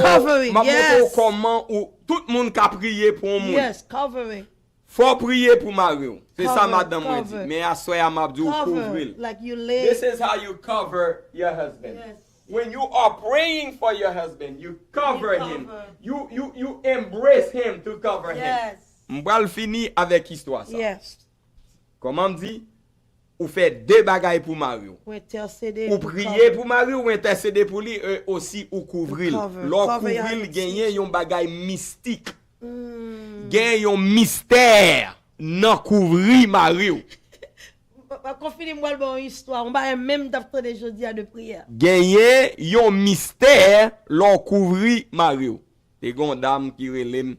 comment ou tout le monde a prié pour moi. Yes, covering. Faut prier pour Mario. C'est ça madame m'a dit. Mais à soi m'a dit couvrir. Like you lay. This is how you cover your husband. Yes. When you are praying for your husband, you cover him. You embrace him to cover him. Yes. M'bral fini avec histoire ça. Yes. Comment dit? ou fait deux bagailles pour Mario. Ou intercéder. Ou prier pour Mario ou intercéder pour lui aussi ou couvrir. Cover. L'on Cover your couvrir hands. gagner yon bagaille mystique. Gagner yon mystère nan couvrir Mario. Confine moi bon histoire, on va même d'après des jours de prière. Gagner yon mystère l'on couvrir Mario. Te gon dame qui relève.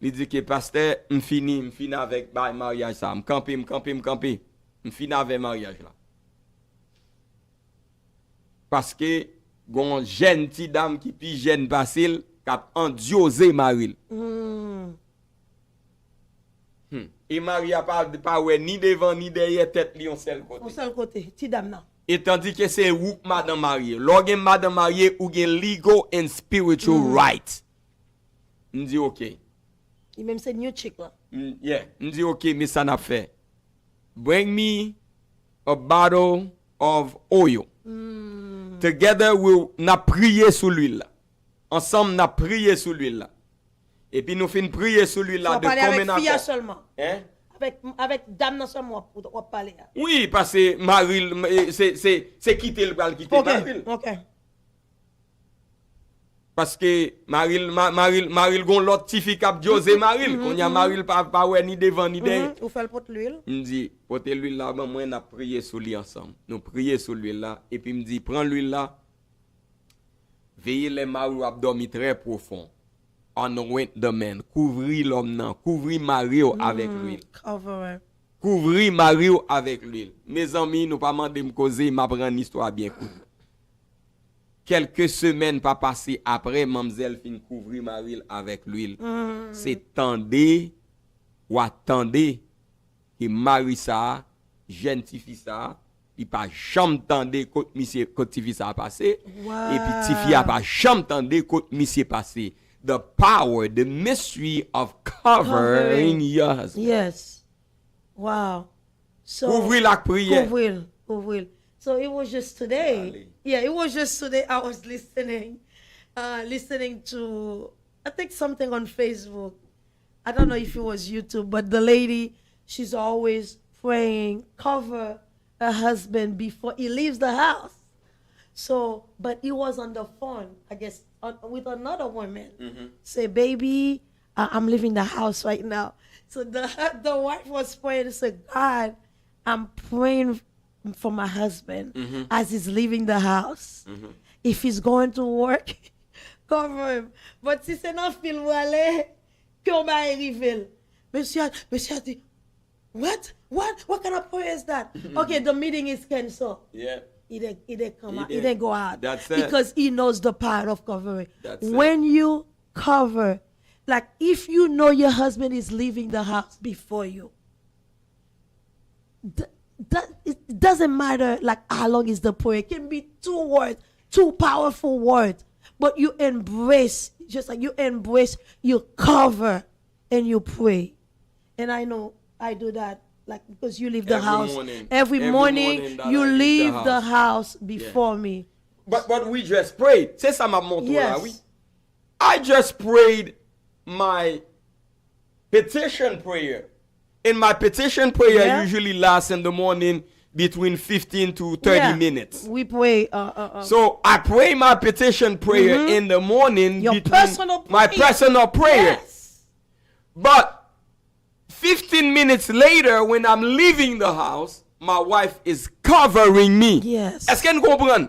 Il dit que pasteur, m'fini avec mariage ça. M'camper. M'fini avec mariage là. Parce que gon jeune ti dame qui pi jeune facile k'ap endiosé Maril. Et Maria pas ouais ni devant ni derrière tête li on seul côté. On seul côté, ti dame nan. Et tandis que c'est ou madame mariée. Lorsque madame mariée ou gen legal and spiritual rights. On dit OK. Et même c'est new chick là. Yeah, on dit OK, mais ça n'a fait. Bring me a bottle of oil. Together n'a prié sous l'huile là. Ensemble n'a prié sous l'huile là. Et puis nous fin prier sous l'huile là de combien d'affaires? Avec seulement. Hein? Avec dame non seulement pour parler. Oui, parce que Maril c'est quitter le bal quitter Maril. OK. Parce que Maril gon l'autre tifi k'ap José Maril, qu'on y a Maril pas ouais ni devant ni derrière. Ou fait le pot l'huile. Me dit porte l'huile là, moi n'a prié sur lui ensemble. Nous prier sur l'huile là et puis me dit prends l'huile là. Veillez les Mario abdomen très profond. Anoint the man, couvrir l'homme nan, couvrir Mario avec l'huile. Cover. Couvrir Mario avec l'huile. Mes amis, nous pas mandé me causer, m'a prendre une histoire bien cool. Quelques semaines pas passées après, mademoiselle fin couvrir Mario avec l'huile. C'est tendez ou attendez que Marie ça, gentifie ça, il pas jamais tendé quand monsieur cotifi ça passé et puis tifi a pas jamais tendé quand monsieur passé. The power, the mystery of covering your husband. Yes. Wow. So Couvrir la prière. Couvrir. So it was just today. Yeah, it was just today I was listening to I think something on Facebook. I don't know if it was YouTube, but the lady, she's always praying, cover her husband before he leaves the house. So, but he was on the phone, I guess, with another woman. Say, baby, I'm leaving the house right now. So the wife was praying and said, God, I'm praying for my husband as he's leaving the house. If he's going to work, cover him. But si c'est nan film où aller, qu'on va arriver. Monsieur a dit, what kind of prayer is that? Okay, the meeting is canceled. Yeah. He didn't come out. He didn't go out. That's it. Because he knows the power of covering. That's when you cover, like if you know your husband is leaving the house before you, it doesn't matter like how long is the prayer. It can be 2 words, 2 powerful words, but you embrace, just like you embrace, you cover and you pray. And I know I do that. Like because you leave the house every morning you leave the house before me. But we just prayed. C'est ça m'a montré là, oui. Yes. I just prayed my petition prayer. And my petition prayer usually lasts in the morning between 15 to 30 minutes. We pray. So I pray my petition prayer in the morning. Your personal prayer. My personal prayer. Yes. But 15 minutes later, when I'm leaving the house, my wife is covering me. Yes. Est-ce que nous comprenons?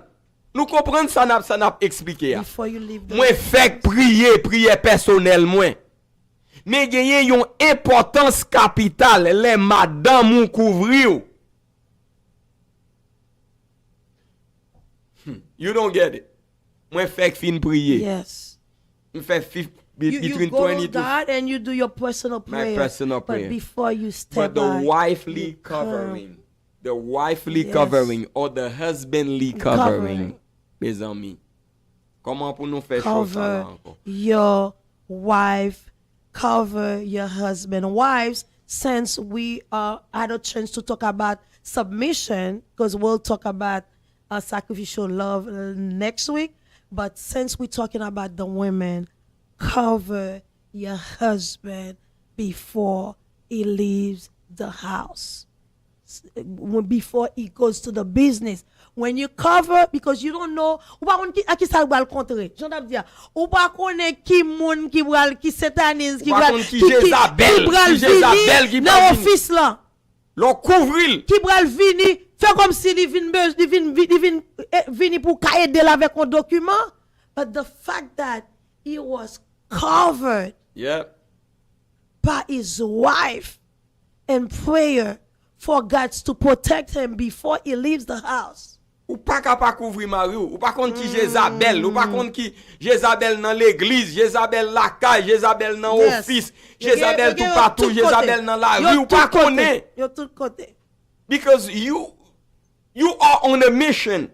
Nous comprenons ça n'a expliqué. Before you leave the Moi fait prier personnel moi. Mais gagné une importance capitale, les madame ou couvrir. You don't get it. Moi fait fin prier. Yes. Me fait between you go 20 to God and you do your personal prayer. My personal prayer. But before you step But the out, wifely covering, covering or the husbandly covering, mes amis. Comment pour nous faire chose ça là encore? Your wife, cover your husband. Wives, since we had a chance to talk about submission, because we'll talk about sacrificial love next week, but since we're talking about the women, cover your husband before he leaves the house. before he goes to the business. When you cover, because you don't know, ou pas qui à qui ça va le contrer. J'en ai dit, ou pas connaît qui moun qui bral qui satanise qui bral qui Jézabel qui dans office là. L'on couvril. Qui bral vini, fait comme si il vini pour aider avec un document. But the fact that he was covered by his wife in prayer for God to protect him before he leaves the house. Ou pas capable couvrir Marie, ou pas contre qui Jézabel, ou pas contre qui Jézabel dans l'église, Jézabel la caille, Jézabel dans l'office, Jézabel tout partout, Jézabel dans la rue, ou pas connaît. Yo tout côté. Because you are on a mission.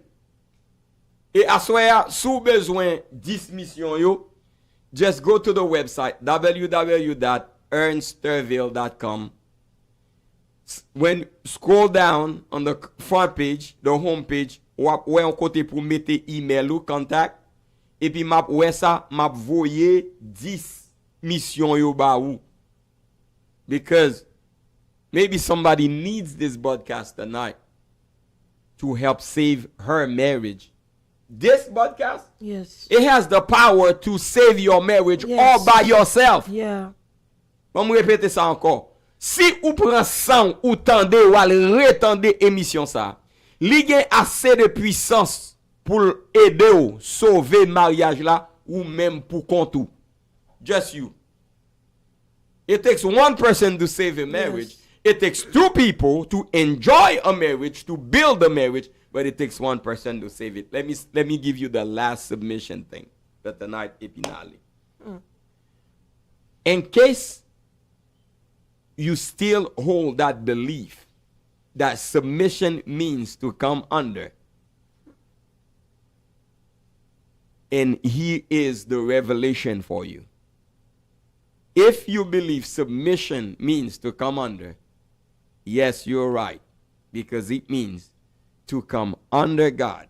Et à soya sous besoin 10 missions yo, just go to the website www.ernst.thervil.com. When scroll down on the front page, the home page, where on côté pour mettre email ou contact, et puis map ouais ça, map voyer 10 missions yo ba ou. Because maybe somebody needs this podcast tonight to help save her marriage. This podcast, yes, it has the power to save your marriage all by yourself. Yeah. On me répéter ça encore. Si ou prend sang ou tendez ou al retendez émission ça, li gen assez de puissance pour aider ou sauver mariage là ou même pour contou. Just you. It takes one person to save a marriage. Yes. It takes two people to enjoy a marriage, to build a marriage, but it takes one person to save it. Let me give you the last submission thing that tonight epinali. In case you still hold that belief that submission means to come under, and here is the revelation for you. If you believe submission means to come under, yes, you're right, because it means to come under God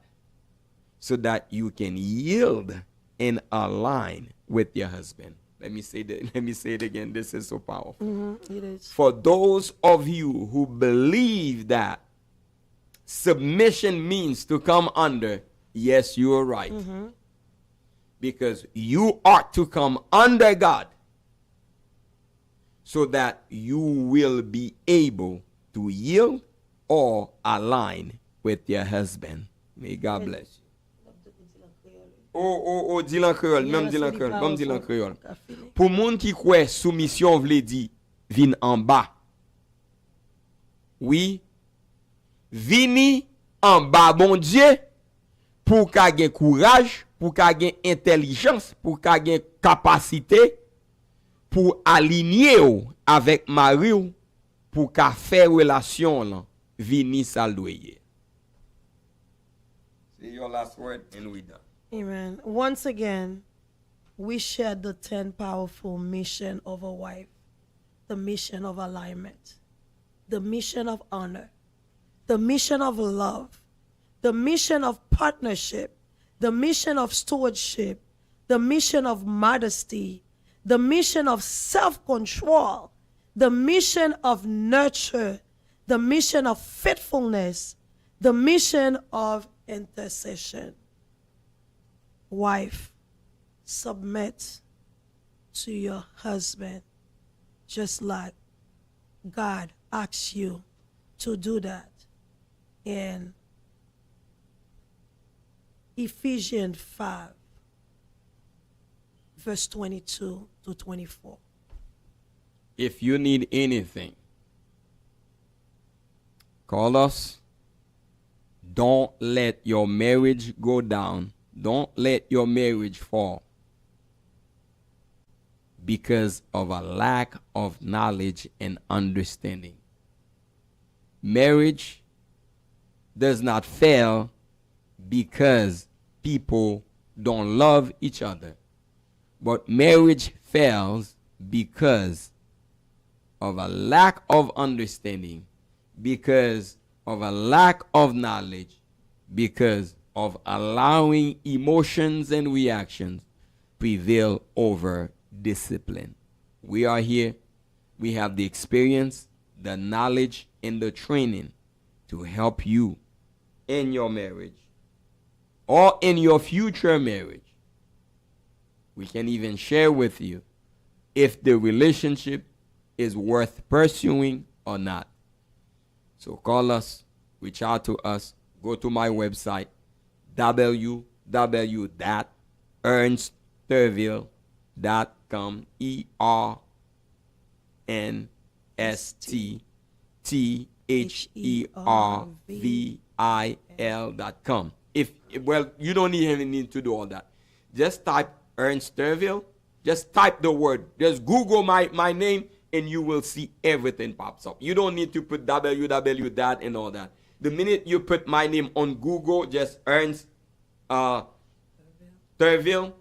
so that you can yield and align with your husband. Let me say it again. This is so powerful. It is. For those of you who believe that submission means to come under, yes, you are right. Because you ought to come under God so that you will be able to yield or align with your husband. May God bless you. Oh, dis l'en créole, même dis l'en créole, comme dis l'en créole. Pour moun qui croit soumission vle di vin en bas. Oui, vini en bas bon Dieu pour qu'a gen courage, pour qu'a gen intelligence, pour qu'a gen capacité pour aligner ou avec Marie ou pour qu'a faire relation là, vini saldoyer. Say your last word and we done. Amen. Once again, we shared the 10 powerful mission of a wife, the mission of alignment, the mission of honor, the mission of love, the mission of partnership, the mission of stewardship, the mission of modesty, the mission of self-control, the mission of nurture, the mission of faithfulness, the mission of intercession. Wife, submit to your husband just like God asks you to do that in Ephesians 5 verse 22 to 24. If you need anything, call us. Don't let your marriage go down. Don't let your marriage fall because of a lack of knowledge and understanding. Marriage does not fail because people don't love each other, but marriage fails because of a lack of understanding, because of a lack of knowledge, because of allowing emotions and reactions prevail over discipline. We are here. We have the experience, the knowledge, and the training to help you in your marriage or in your future marriage. We can even share with you if the relationship is worth pursuing or not. So call us, reach out to us, go to my website, www.ernstthervil.com, ERNSTTHERVIL.com. Well, you don't even need to do all that. Just type Ernst Thervil. Just type the word. Just Google my name and you will see everything pops up. You don't need to put www that and all that. The minute you put my name on Google, just Ernst Thervil,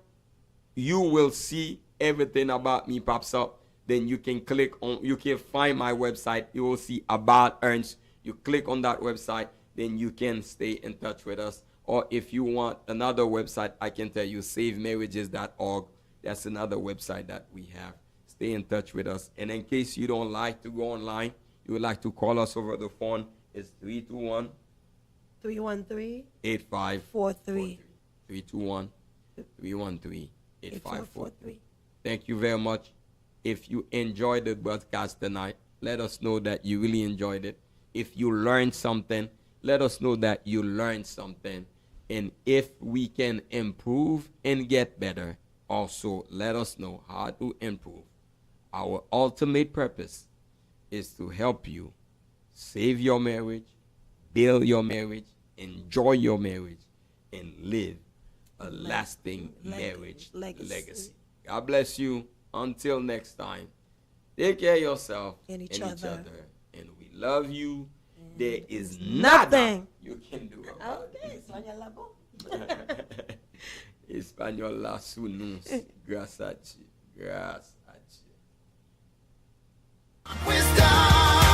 you will see everything about me pops up. Then you can click on, you can find my website. You will see about Ernst. You click on that website, then you can stay in touch with us. Or if you want another website, I can tell you, savemarriages.org. That's another website that we have. Stay in touch with us. And in case you don't like to go online, you would like to call us over the phone, it's 321 313 8543. 321 313 8543. Thank you very much. If you enjoyed the broadcast tonight, let us know that you really enjoyed it. If you learned something, let us know that you learned something. And if we can improve and get better, also let us know how to improve. Our ultimate purpose is to help you save your marriage, build your marriage, enjoy your marriage, and live a lasting marriage legacy. God bless you. Until next time, take care of yourself and each other. And we love you. There is nothing you can do about it. Español la sunus. Gracias. Gracias. Wisdom.